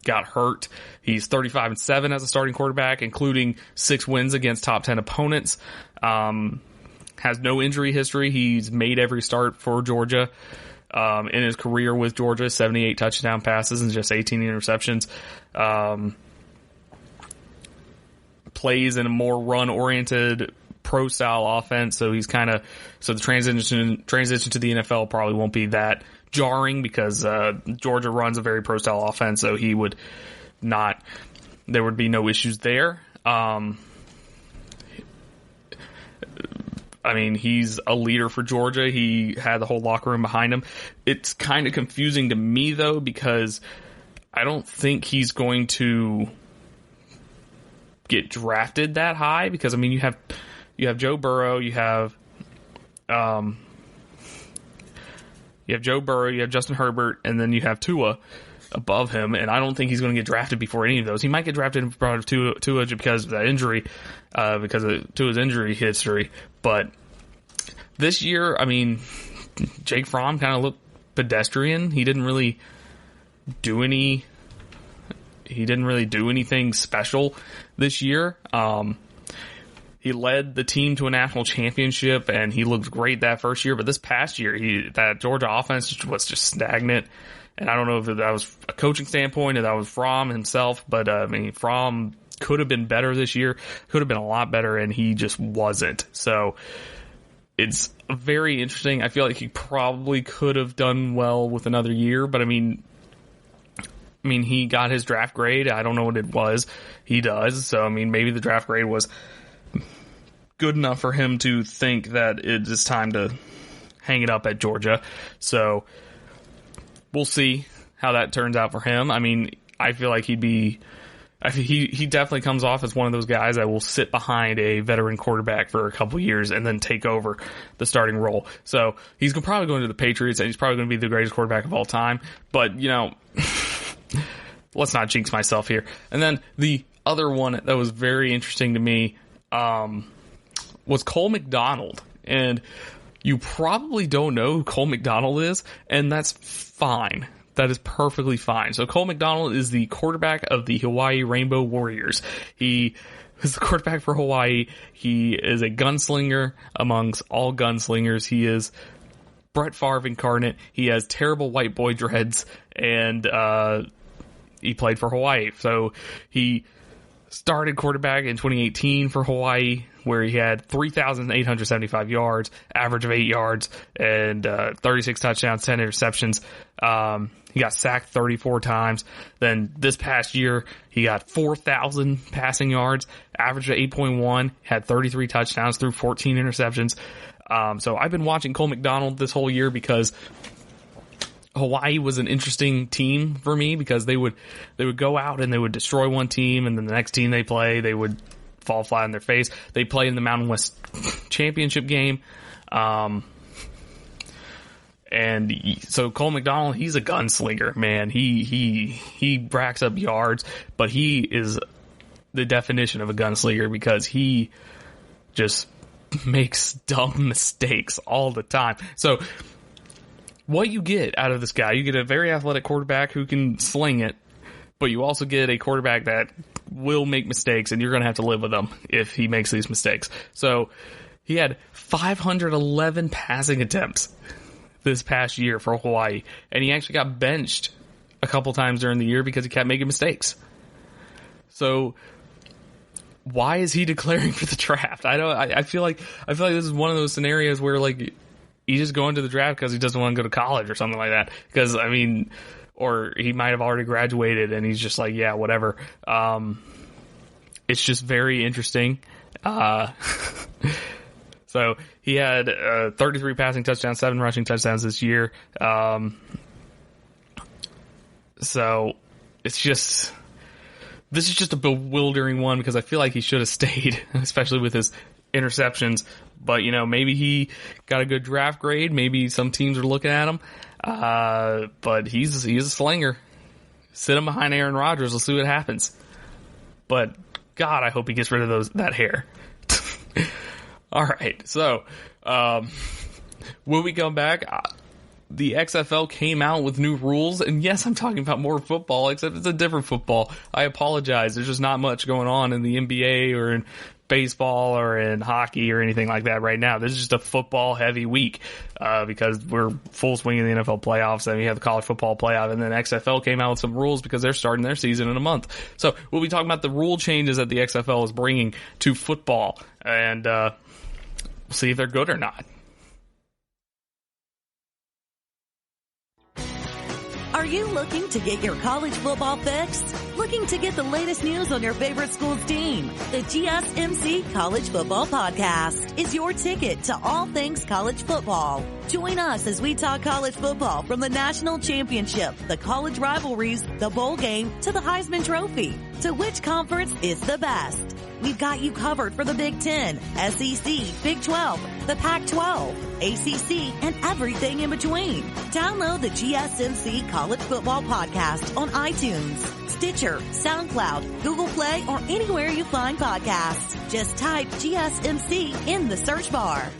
Speaker 2: hurt. He's 35-7 as a starting quarterback, including 6 wins against top 10 opponents. Has no injury history. He's made every start for Georgia. In his career with Georgia, 78 touchdown passes and just 18 interceptions. Plays in a more run-oriented pro-style offense, so he's so the transition to the NFL probably won't be that jarring because Georgia runs a very pro-style offense, so there would be no issues there. He's a leader for Georgia. He had the whole locker room behind him. It's kind of confusing to me, though, because I don't think he's going to get drafted that high because, you have Joe Burrow, you have Joe Burrow, you have Justin Herbert, and then you have Tua above him, and I don't think he's going to get drafted before any of those. He might get drafted in front of Tua because of that injury, because of Tua's injury history, but this year, Jake Fromm kind of looked pedestrian. He didn't really do anything special this year. He led the team to a national championship, and he looked great that first year. But this past year, that Georgia offense was just stagnant. And I don't know if that was a coaching standpoint or that was Fromm himself. But, Fromm could have been better this year, could have been a lot better, and he just wasn't. So it's very interesting. I feel like he probably could have done well with another year, but he got his draft grade. I don't know what it was. He does. So, maybe the draft grade was good enough for him to think that it is time to hang it up at Georgia. So, we'll see how that turns out for him. I feel like he definitely comes off as one of those guys that will sit behind a veteran quarterback for a couple years and then take over the starting role. So, he's probably going to the Patriots, and he's probably going to be the greatest quarterback of all time. But, let's not jinx myself here. And then the other one that was very interesting to me was Cole McDonald. And you probably don't know who Cole McDonald is, and that's fine. That is perfectly fine. So Cole McDonald is the quarterback of the Hawaii Rainbow Warriors. He is the quarterback for Hawaii. He is a gunslinger amongst all gunslingers. He is Brett Favre incarnate. He has terrible white boy dreads, and he played for Hawaii. So he started quarterback in 2018 for Hawaii, where he had 3,875 yards, average of 8 yards, and 36 touchdowns, 10 interceptions. He got sacked 34 times. Then this past year, he got 4,000 passing yards, average of 8.1, had 33 touchdowns through 14 interceptions. So I've been watching Cole McDonald this whole year because Hawaii was an interesting team for me because they would go out and they would destroy one team, and then the next team they play, they would fall flat on their face. They play in the Mountain West Championship game. And so Cole McDonald, he's a gunslinger, man. He racks up yards, but he is the definition of a gunslinger because he just makes dumb mistakes all the time. So what you get out of this guy. You get a very athletic quarterback who can sling it, but you also get a quarterback that will make mistakes, and you're going to have to live with him if he makes these mistakes. So he had 511 passing attempts this past year for Hawaii, and he actually got benched a couple times during the year because he kept making mistakes. So why is he declaring for the draft? I feel like this is one of those scenarios where like he's just going to the draft because he doesn't want to go to college or something like that. Because I mean, or he might have already graduated and he's just like, yeah, whatever. It's just very interesting. So he had 33 passing touchdowns, 7 rushing touchdowns this year. So this is just a bewildering one because I feel like he should have stayed, especially with his interceptions. But, you know, maybe he got a good draft grade. Maybe some teams are looking at him. But he's a slinger. Sit him behind Aaron Rodgers. We'll see what happens. But, God, I hope he gets rid of that hair. All right. So, when we come back, the XFL came out with new rules. And yes, I'm talking about more football, except it's a different football. I apologize. There's just not much going on in the NBA or in baseball or in hockey or anything like that right now. This is just a football heavy week, because we're full swing in the NFL playoffs, and we have the college football playoff, and then XFL came out with some rules because they're starting their season in a month. So we'll be talking about the rule changes that the XFL is bringing to football, and we'll see if they're good or not.
Speaker 4: Are you looking to get your college football fix? Looking to get the latest news on your favorite school's team? The GSMC College Football Podcast is your ticket to all things college football. Join us as we talk college football from the national championship, the college rivalries, the bowl game, to the Heisman Trophy. To which conference is the best? We've got you covered for the Big Ten, SEC, Big 12, the Pac-12, ACC, and everything in between. Download the GSMC College Football Podcast on iTunes, Stitcher, SoundCloud, Google Play, or anywhere you find podcasts. Just type GSMC in the search bar.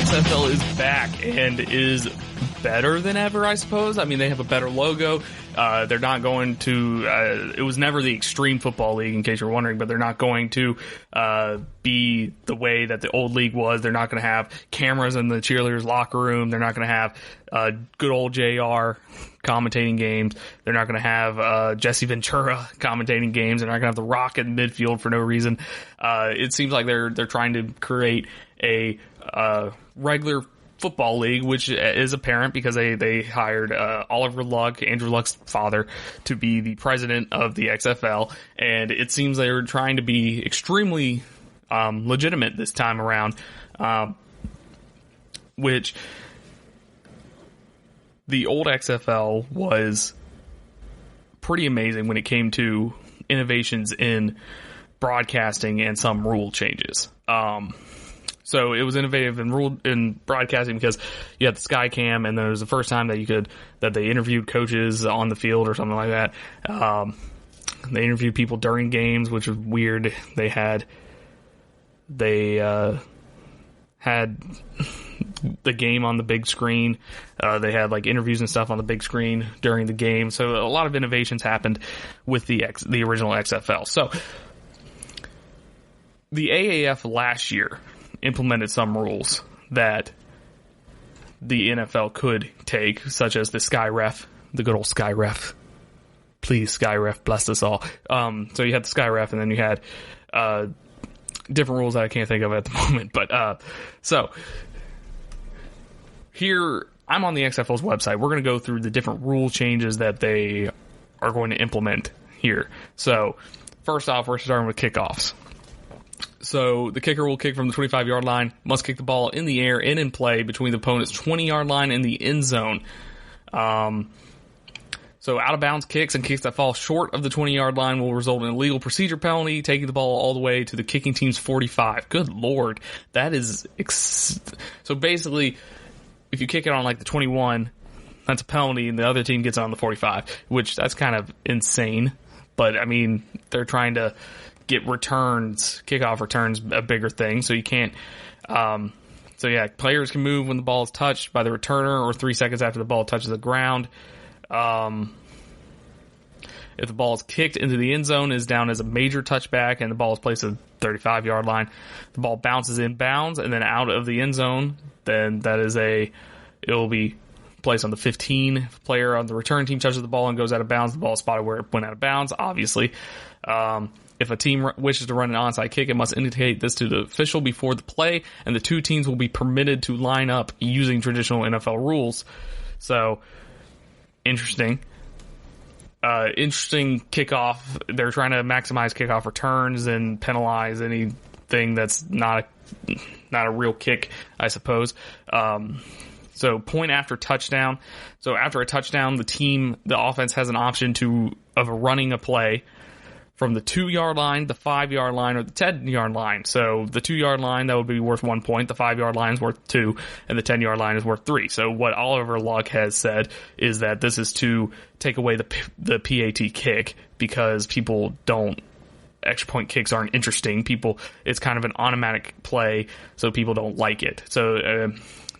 Speaker 2: XFL is back and is better than ever, I suppose. I mean, they have a better logo. They're not going to, it was never the Extreme Football League, in case you're wondering, but they're not going to be the way that the old league was. They're not going to have cameras in the cheerleaders' locker room. They're not going to have good old JR commentating games. They're not going to have Jesse Ventura commentating games. They're not going to have The Rock in midfield for no reason. It seems like they're trying to create a regular football league, which is apparent because they hired Oliver Luck, Andrew Luck's father, to be the president of the XFL, and it seems they were trying to be extremely legitimate this time around, which the old XFL was pretty amazing when it came to innovations in broadcasting and some rule changes. So it was innovative in broadcasting because you had the Skycam, and it was the first time that they interviewed coaches on the field or something like that. They interviewed people during games, which was weird. They had the game on the big screen. They had like interviews and stuff on the big screen during the game. So a lot of innovations happened with the original XFL. So the AAF last year implemented some rules that the NFL could take, such as the Sky Ref, the good old Sky Ref. Please, Sky Ref, bless us all. So you had the Sky Ref, and then you had different rules that I can't think of at the moment. But so here, I'm on the XFL's website. We're going to go through the different rule changes that they are going to implement here. So first off, we're starting with kickoffs. So the kicker will kick from the 25-yard line, must kick the ball in the air and in play between the opponent's 20-yard line and the end zone. So out of bounds kicks and kicks that fall short of the 20-yard line will result in a legal procedure penalty, taking the ball all the way to the kicking team's 45. Good Lord. That is... So basically, if you kick it on like the 21, that's a penalty, and the other team gets on the 45, which that's kind of insane. But, I mean, they're trying to get returns, kickoff returns, a bigger thing, so you can't... So, yeah, players can move when the ball is touched by the returner or 3 seconds after the ball touches the ground. If the ball is kicked into the end zone, is down as a major touchback, and the ball is placed at the 35-yard line. The ball bounces in bounds and then out of the end zone, then it will be placed on the 15. If a player on the return team touches the ball and goes out of bounds, the ball is spotted where it went out of bounds, obviously. If a team wishes to run an onside kick, it must indicate this to the official before the play, and the two teams will be permitted to line up using traditional NFL rules. So, interesting. Interesting kickoff. They're trying to maximize kickoff returns and penalize anything that's not a real kick, I suppose. So point after touchdown. So after a touchdown, the offense has an option of running a play from the 2-yard line, the 5-yard line, or the 10-yard line. So the 2-yard line, that would be worth 1 point. The 5-yard line is worth 2, and the 10-yard line is worth 3. So what Oliver Luck has said is that this is to take away the PAT kick because people don't. Extra point kicks aren't interesting. It's kind of an automatic play, so people don't like it. So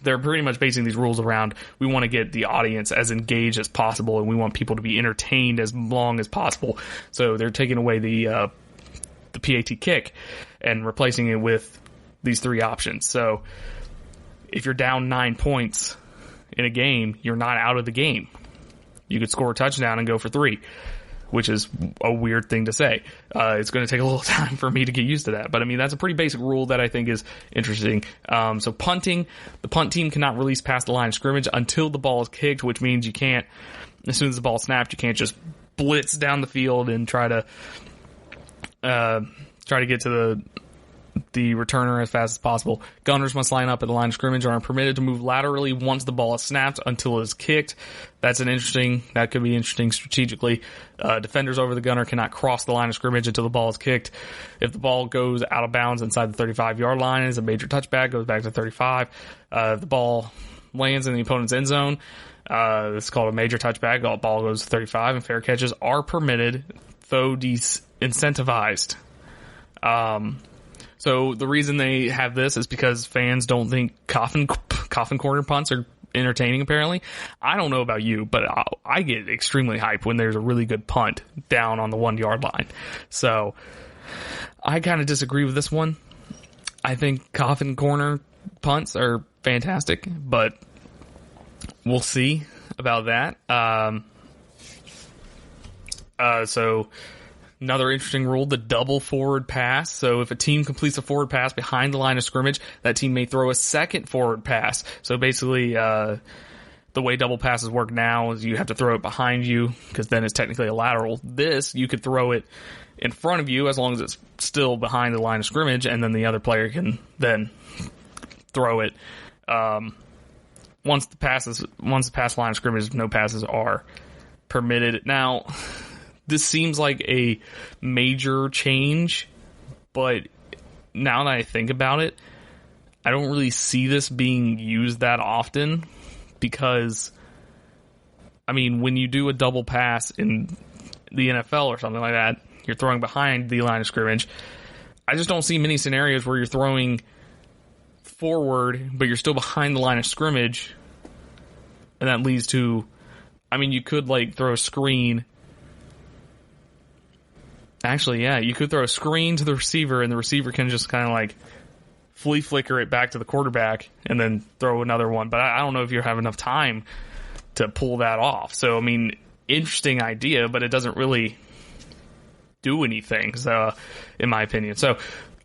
Speaker 2: they're pretty much basing these rules around, we want to get the audience as engaged as possible, and we want people to be entertained as long as possible. So they're taking away the PAT kick and replacing it with these 3 options. So if you're down 9 points in a game, you're not out of the game. You could score a touchdown and go for 3, which is a weird thing to say. It's going to take a little time for me to get used to that. But, I mean, that's a pretty basic rule that I think is interesting. So punting, the punt team cannot release past the line of scrimmage until the ball is kicked, which means you can't, as soon as the ball is snapped, you can't just blitz down the field and try to get to the returner as fast as possible. Gunners must line up at the line of scrimmage and are permitted to move laterally once the ball is snapped until it is kicked. That could be interesting strategically. Defenders over the gunner cannot cross the line of scrimmage until the ball is kicked. If the ball goes out of bounds inside the 35-yard line, it's a major touchback, goes back to 35. If the ball lands in the opponent's end zone, it's called a major touchback. The ball goes to 35, and fair catches are permitted, though incentivized. So the reason they have this is because fans don't think coffin corner punts are entertaining, apparently. I don't know about you, but I get extremely hyped when there's a really good punt down on the 1-yard line. So I kind of disagree with this one. I think coffin corner punts are fantastic, but we'll see about that. So another interesting rule, the double forward pass. So if a team completes a forward pass behind the line of scrimmage, that team may throw a second forward pass. So basically, the way double passes work now is you have to throw it behind you because then it's technically a lateral. This, you could throw it in front of you as long as it's still behind the line of scrimmage, and then the other player can then throw it. Once the pass line of scrimmage, no passes are permitted. Now, this seems like a major change, but now that I think about it, I don't really see this being used that often because, I mean, when you do a double pass in the NFL or something like that, you're throwing behind the line of scrimmage. I just don't see many scenarios where you're throwing forward, but you're still behind the line of scrimmage, and that leads to, I mean, you could, like, throw a screen. Actually, yeah, you could throw a screen to the receiver, and the receiver can just kind of like flea flicker it back to the quarterback and then throw another one. But I don't know if you have enough time to pull that off. So, I mean, interesting idea, but it doesn't really do anything, so, in my opinion. So,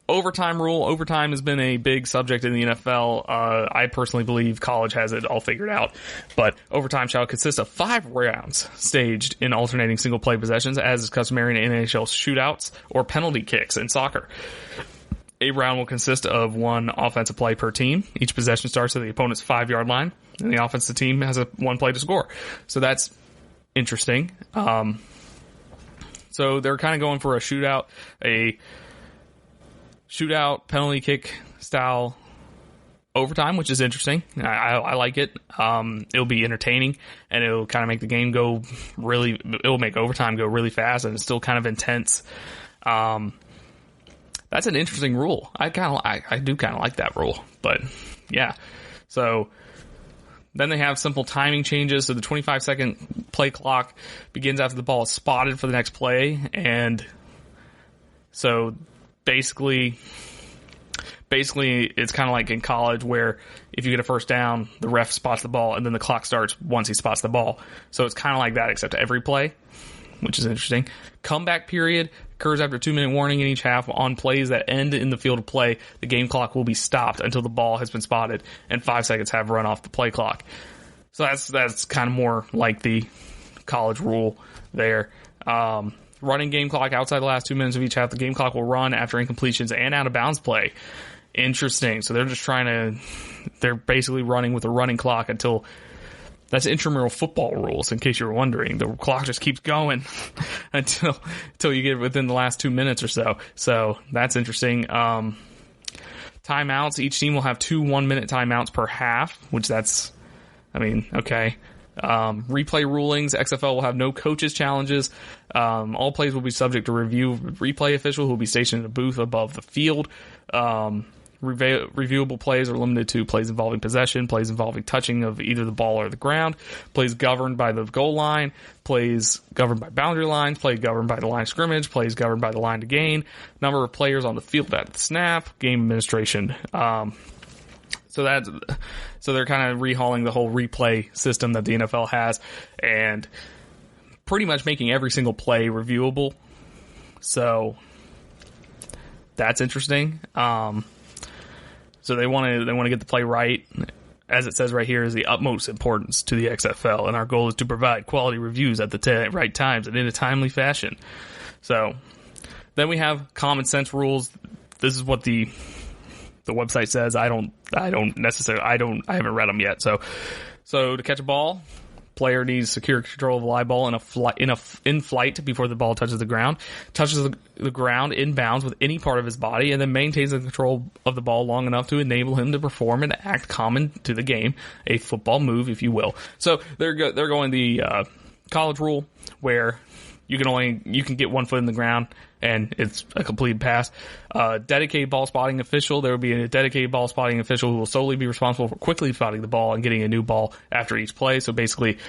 Speaker 2: overtime rule. Overtime has been a big subject in the NFL. I personally believe college has it all figured out. But overtime shall consist of 5 rounds staged in alternating single-play possessions, as is customary in NHL shootouts or penalty kicks in soccer. A round will consist of 1 offensive play per team. Each possession starts at the opponent's 5-yard line, and the offensive team has 1 play to score. So that's interesting. So they're kind of going for a shootout penalty kick style overtime, which is interesting. I like it. It'll be entertaining, and it'll kind of make the game it'll make overtime go really fast, and it's still kind of intense. That's an interesting rule. I do kind of like that rule, but yeah. So then they have simple timing changes. So the 25-second play clock begins after the ball is spotted for the next play. And so basically it's kind of like in college where if you get a first down, the ref spots the ball and then the clock starts once he spots the ball. So it's kind of like that except every play, which is interesting. Comeback period occurs after a 2-minute warning in each half. On plays that end in the field of play, the game clock will be stopped until the ball has been spotted and 5 seconds have run off the play clock. So that's kind of more like the college rule there. Running game clock outside the last 2 minutes of each half. The game clock will run after incompletions and out of bounds play. Interesting. So they're basically running with a running clock until. That's intramural football rules, in case you were wondering. The clock just keeps going until you get within the last 2 minutes or so. So that's interesting. Timeouts. Each team will have 2 1-minute timeouts per half, which okay. Replay rulings. XFL will have no coaches challenges. All plays will be subject to review. Replay official who will be stationed in a booth above the field. Reviewable plays are limited to plays involving possession, plays involving touching of either the ball or the ground, plays governed by the goal line, plays governed by boundary lines, plays governed by the line of scrimmage, plays governed by the line to gain, number of players on the field at the snap, game administration. So they're kind of rehauling the whole replay system that the NFL has and pretty much making every single play reviewable. So that's interesting. So they want to get the play right. As it says right here, is the utmost importance to the XFL, and our goal is to provide quality reviews at the right times and in a timely fashion. So then we have common sense rules. This is what the website says. I haven't read them yet. So to catch a ball, player needs secure control of the live ball in flight before the ball touches the ground, touches the ground in bounds with any part of his body, and then maintains the control of the ball long enough to enable him to perform an act common to the game, a football move, if you will. So they're going the college rule where you can get 1 foot in the ground and it's a complete pass. Dedicated ball spotting official. There will be a dedicated ball spotting official who will solely be responsible for quickly spotting the ball and getting a new ball after each play. So basically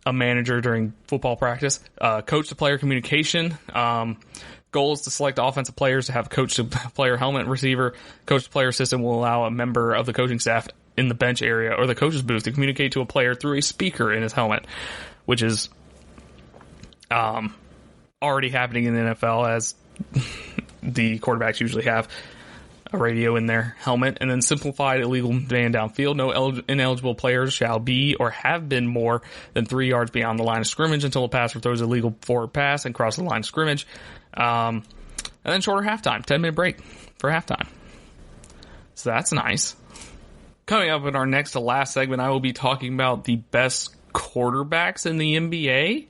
Speaker 2: a manager during football practice. Coach to player communication. Goal is to select offensive players to have coach to player helmet receiver. Coach to player system will allow a member of the coaching staff in the bench area or the coach's booth to communicate to a player through a speaker in his helmet, which is already happening in the NFL, as the quarterbacks usually have a radio in their helmet. And then simplified illegal man downfield. No ineligible players shall be or have been more than 3 yards beyond the line of scrimmage until a passer throws a legal forward pass and crosses the line of scrimmage. And then shorter halftime, 10-minute break for halftime. So that's nice. Coming up in our next to last segment, I will be talking about the best quarterbacks in the NBA.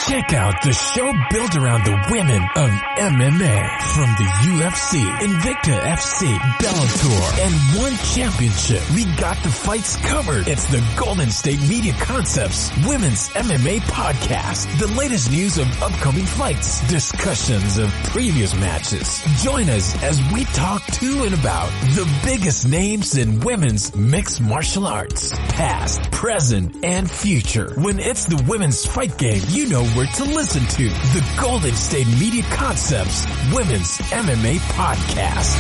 Speaker 1: Check out the show built around the women of MMA. From the UFC, Invicta FC, Bellator, and One Championship. We got the fights covered. It's the Golden State Media Concepts Women's MMA Podcast. The latest news of upcoming fights, discussions of previous matches. Join us as we talk to and about the biggest names in women's mixed martial arts. Past, present, and future. When it's the women's fight game, you know where to listen to. The Golden State Media Concepts Women's MMA Podcast.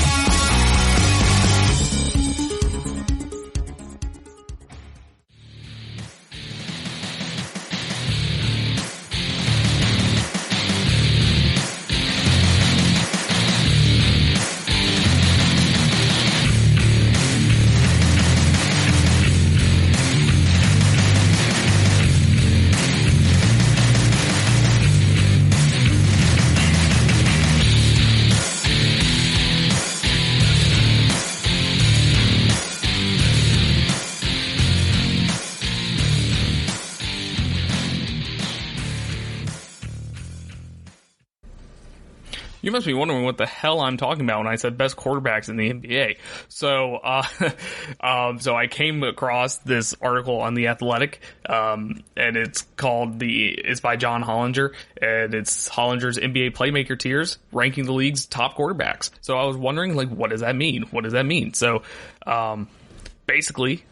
Speaker 2: You must be wondering what the hell I'm talking about when I said best quarterbacks in the NBA. So, so I came across this article on The Athletic, and it's by John Hollinger, and it's Hollinger's NBA playmaker tiers, ranking the league's top quarterbacks. So I was wondering, like, what does that mean? What does that mean? So, basically,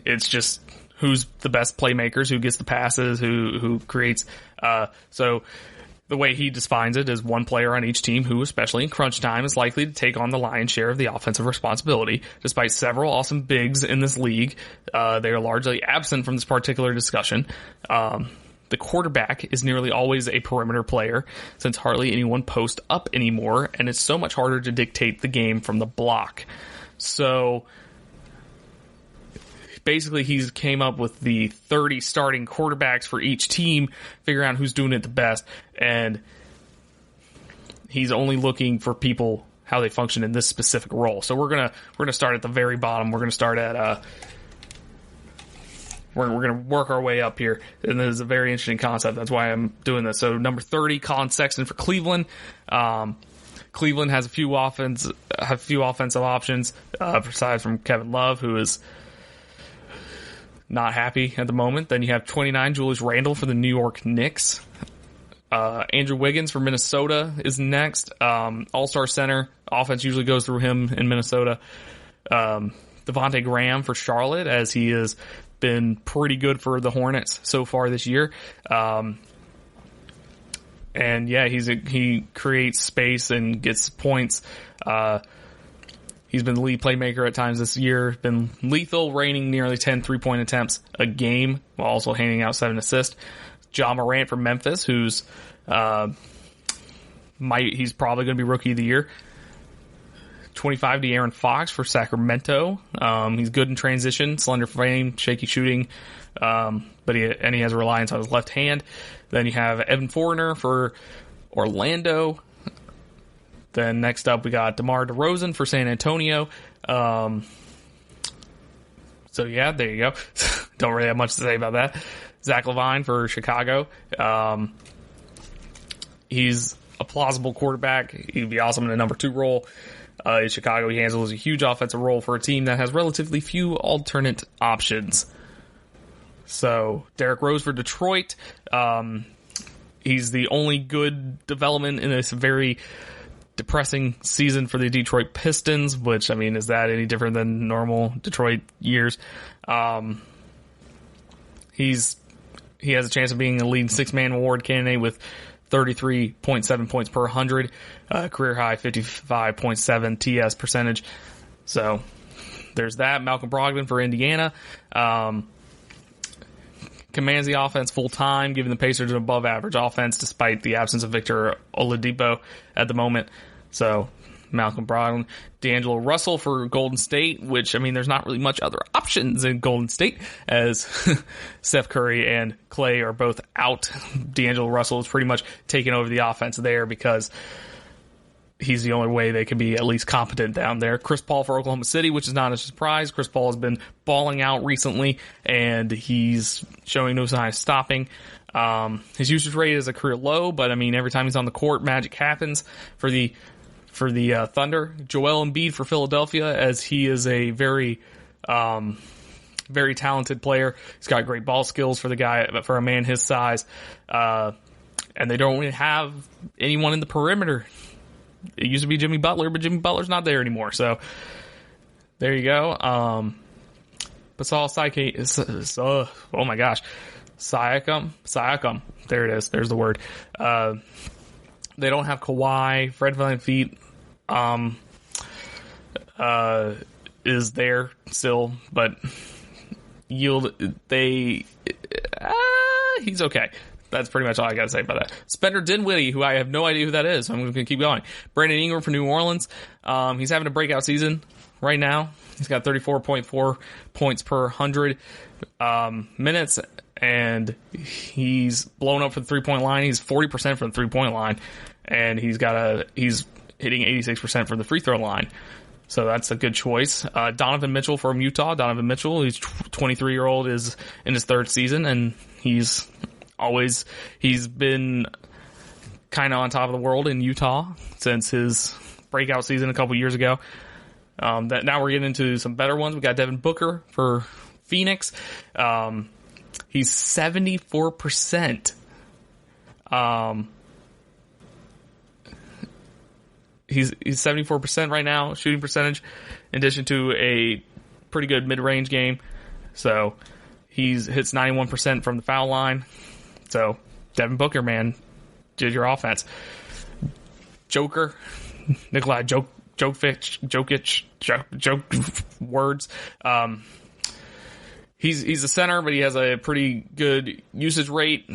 Speaker 2: it's just who's the best playmakers, who gets the passes, who creates. So the way he defines it is one player on each team who, especially in crunch time, is likely to take on the lion's share of the offensive responsibility. Despite several awesome bigs in this league, they are largely absent from this particular discussion. The quarterback is nearly always a perimeter player, since hardly anyone posts up anymore, and it's so much harder to dictate the game from the block. So basically, he's came up with the 30 starting quarterbacks for each team, figuring out who's doing it the best, and he's only looking for people, how they function in this specific role. So we're gonna start at the very bottom. We're gonna start at we're gonna work our way up here, and this is a very interesting concept. That's why I'm doing this. So number 30, Colin Sexton for Cleveland. Cleveland has a few offensive options aside from Kevin Love, who is not happy at the moment. Then you have 29, Julius Randle for the New York Knicks. Andrew Wiggins for Minnesota is next. All-star center. Offense usually goes through him in Minnesota. Devontae Graham for Charlotte, as he has been pretty good for the Hornets so far this year. And yeah, he creates space and gets points. He's been the lead playmaker at times this year, been lethal, raining nearly 10 3-point attempts a game, while also handing out 7 assists. Ja Morant from Memphis, who's he's probably going to be Rookie of the Year. 25, De'Aaron Fox for Sacramento. He's good in transition, slender frame, shaky shooting, but he has a reliance on his left hand. Then you have Evan Fournier for Orlando. Then next up, we got DeMar DeRozan for San Antonio. So yeah, there you go. Don't really have much to say about that. Zach LaVine for Chicago. He's a plausible quarterback. He'd be awesome in a number 2 role. In Chicago, he handles a huge offensive role for a team that has relatively few alternate options. So Derrick Rose for Detroit. He's the only good development in this very depressing season for the Detroit Pistons, which, I mean, is that any different than normal Detroit years? He has a chance of being a leading 6-man award candidate with 33.7 points per 100, career high 55.7 TS percentage. So there's that. Malcolm Brogdon for Indiana. Commands the offense full time, giving the Pacers an above average offense despite the absence of Victor Oladipo at the moment. So Malcolm Brogdon. D'Angelo Russell for Golden State, which, I mean, there's not really much other options in Golden State, as Steph Curry and Clay are both out. D'Angelo Russell is pretty much taking over the offense there because he's the only way they can be at least competent down there. Chris Paul for Oklahoma City, which is not a surprise. Chris Paul has been balling out recently, and he's showing no sign of stopping. His usage rate is a career low, but I mean, every time he's on the court, magic happens for the Thunder. Joel Embiid for Philadelphia, as he is a very talented player. He's got great ball skills for a man his size. And they don't really have anyone in the perimeter. It used to be Jimmy Butler, but Jimmy Butler's not there anymore. So there you go. Basal Siakam. Oh my gosh. Siakam. There it is. There's the word. They don't have Kawhi. Fred VanVleet is there still, but he's okay. That's pretty much all I got to say about that. Spencer Dinwiddie, who I have no idea who that is. I'm going to keep going. Brandon Ingram for New Orleans. He's having a breakout season right now. He's got 34.4 points per 100 minutes, and he's blown up for the 3-point line. He's 40% from the 3-point line, and he's hitting 86% from the free throw line. So that's a good choice. Donovan Mitchell from Utah. Donovan Mitchell, he's 23-year-old, is in his 3rd season, and he's He's been kind of on top of the world in Utah since his breakout season a couple years ago. That now we're getting into some better ones. We got Devin Booker for Phoenix. He's 74%. He's 74% right now, shooting percentage, in addition to a pretty good mid-range game. So he hits 91% from the foul line. So Devin Booker, man, did your offense. Nikolai Jokic, words. He's a center, but he has a pretty good usage rate.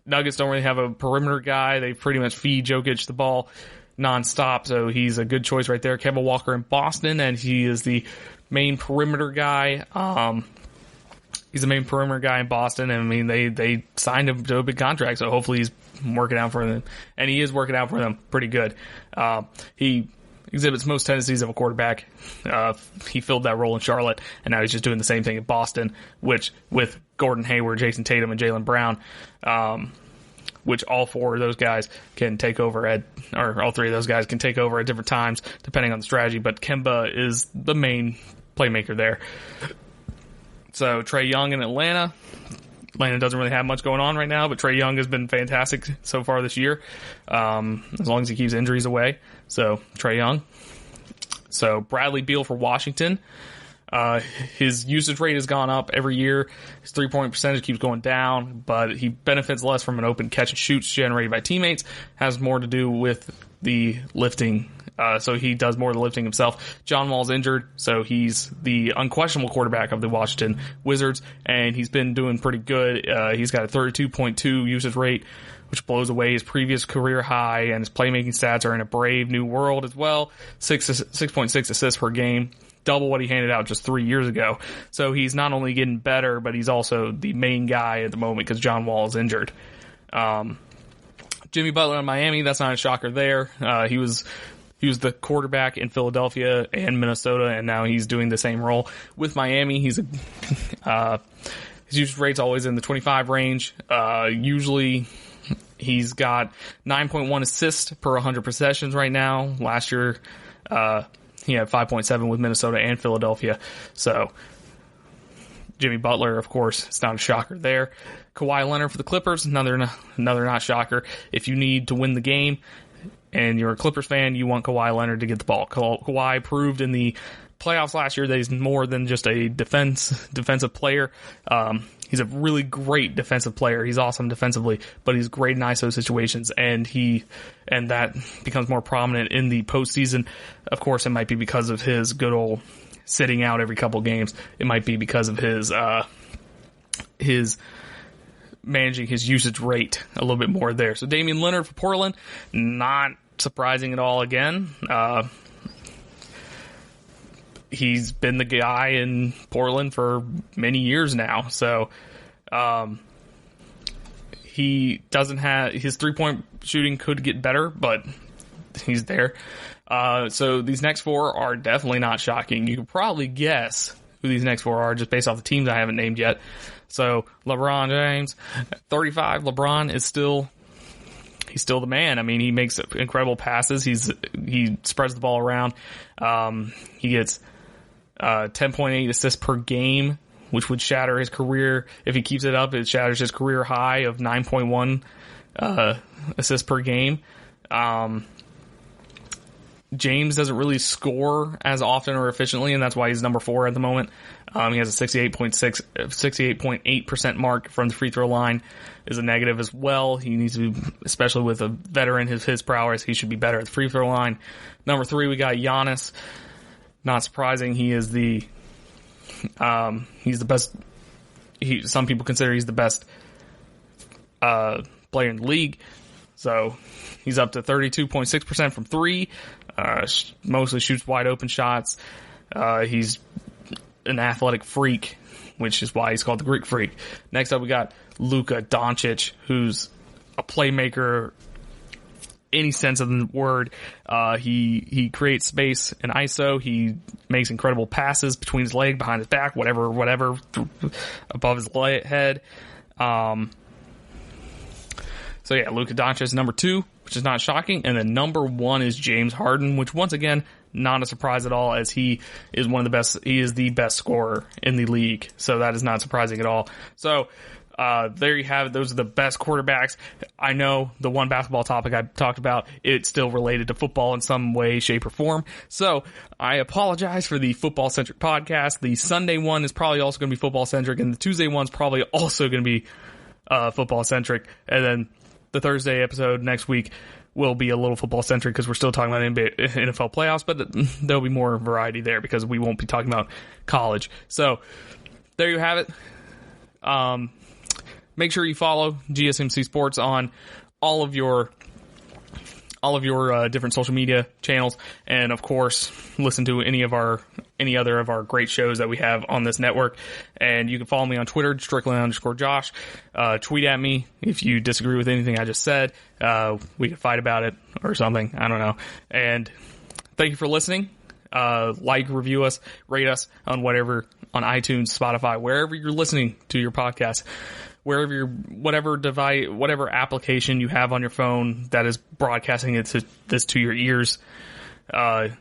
Speaker 2: Nuggets don't really have a perimeter guy. They pretty much feed Jokic the ball nonstop, so he's a good choice right there. Kemba Walker in Boston, and he is the main perimeter guy. He's the main perimeter guy in Boston, and I mean they signed him to a big contract, so hopefully he's working out for them, and he is working out for them pretty good. He exhibits most tendencies of a quarterback. He filled that role in Charlotte, and now he's just doing the same thing in Boston, which with Gordon Hayward, Jason Tatum, and Jaylen Brown, which all four of those guys can take over or all three of those guys can take over at different times depending on the strategy. But Kemba is the main playmaker there. So Trae Young in Atlanta. Atlanta doesn't really have much going on right now, but Trae Young has been fantastic so far this year, as long as he keeps injuries away. So Trae Young. So Bradley Beal for Washington. His usage rate has gone up every year. His 3-point percentage keeps going down, but he benefits less from an open catch and shoots generated by teammates. Has more to do with the lifting. So he does more of the lifting himself. John Wall's injured, so he's the unquestionable quarterback of the Washington Wizards, and he's been doing pretty good. He's got a 32.2 usage rate, which blows away his previous career high, and his playmaking stats are in a brave new world as well. 6.6 assists per game, double what he handed out just 3 years ago. So he's not only getting better, but he's also the main guy at the moment because John Wall is injured. Jimmy Butler in Miami, that's not a shocker there. He was the quarterback in Philadelphia and Minnesota, and now he's doing the same role with Miami. His usage rate's always in the 25 range. Usually he's got 9.1 assists per 100 possessions right now. Last year, he had 5.7 with Minnesota and Philadelphia. So Jimmy Butler, of course, it's not a shocker there. Kawhi Leonard for the Clippers, another not shocker. If you need to win the game and you're a Clippers fan, you want Kawhi Leonard to get the ball. Kawhi proved in the playoffs last year that he's more than just a defensive player. He's a really great defensive player. He's awesome defensively, but he's great in ISO situations, and that becomes more prominent in the postseason. Of course, it might be because of his good old sitting out every couple games. It might be because of his managing his usage rate a little bit more there. So Damian Lillard for Portland, not surprising at all again. He's been the guy in Portland for many years now. So he doesn't have his 3-point shooting could get better, but he's there. So these next four are definitely not shocking. You can probably guess who these next four are just based off the teams I haven't named yet. So LeBron James, 35. LeBron is still the man. I mean, he makes incredible passes. He spreads the ball around. He gets 10.8 assists per game, which would shatter his career. If he keeps it up, it shatters his career high of 9.1 assists per game. James doesn't really score as often or efficiently, and that's why he's number 4 at the moment. He has a 68.8% mark from the free throw line is a negative as well. He needs to be, especially with a veteran his prowess, he should be better at the free throw line. Number 3, we got Giannis. Not surprising, he's the best. Some people consider he's the best player in the league. So he's up to 32.6% from 3. Mostly shoots wide open shots. He's an athletic freak, which is why he's called the Greek Freak. Next up, we got Luka Doncic, who's a playmaker, any sense of the word. He creates space in ISO. He makes incredible passes between his leg, behind his back, whatever, above his head. So yeah, Luka Doncic is number 2, which is not shocking. And then number 1 is James Harden, which once again, not a surprise at all, as he is one of the best. He is the best scorer in the league. So that is not surprising at all. So, there you have it. Those are the best quarterbacks. I know the one basketball topic I talked about, it's still related to football in some way, shape, or form. So I apologize for the football-centric podcast. The Sunday one is probably also going to be football-centric, and the Tuesday one's probably also going to be football-centric. And then the Thursday episode next week will be a little football-centric because we're still talking about NFL playoffs, but there'll be more variety there because we won't be talking about college. So there you have it. Make sure you follow GSMC Sports on all of your different social media channels, and of course, listen to any other of our great shows that we have on this network. And you can follow me on Twitter, Strickland_Josh. Tweet at me if you disagree with anything I just said. We can fight about it or something. I don't know. And thank you for listening. Like, review us, rate us on iTunes, Spotify, wherever you're listening to your podcast. Whatever device, whatever application you have on your phone that is broadcasting this to your ears, like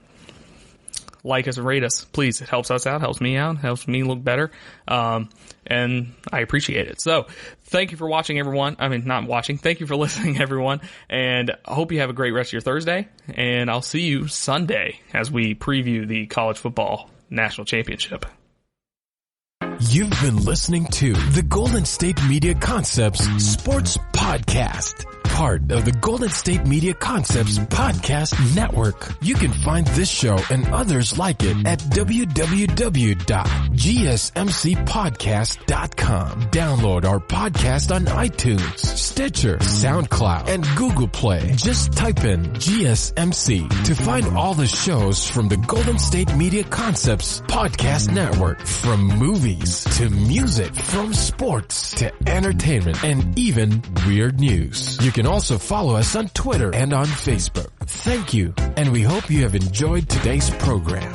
Speaker 2: us and rate us, please. It helps us out, helps me out, helps me look better, and I appreciate it. So, thank you for watching, everyone. Thank you for listening, everyone, and I hope you have a great rest of your Thursday, and I'll see you Sunday as we preview the College Football National Championship.
Speaker 1: You've been listening to the Golden State Media Concepts Sports Podcast, part of the Golden State Media Concepts Podcast Network. You can find this show and others like it at www.gsmcpodcast.com. Download our podcast on iTunes, Stitcher, SoundCloud, and Google Play. Just type in GSMC to find all the shows from the Golden State Media Concepts Podcast Network, from movies to music, from sports to entertainment, and even weird news. You can also follow us on Twitter and on Facebook. Thank you, and we hope you have enjoyed today's program.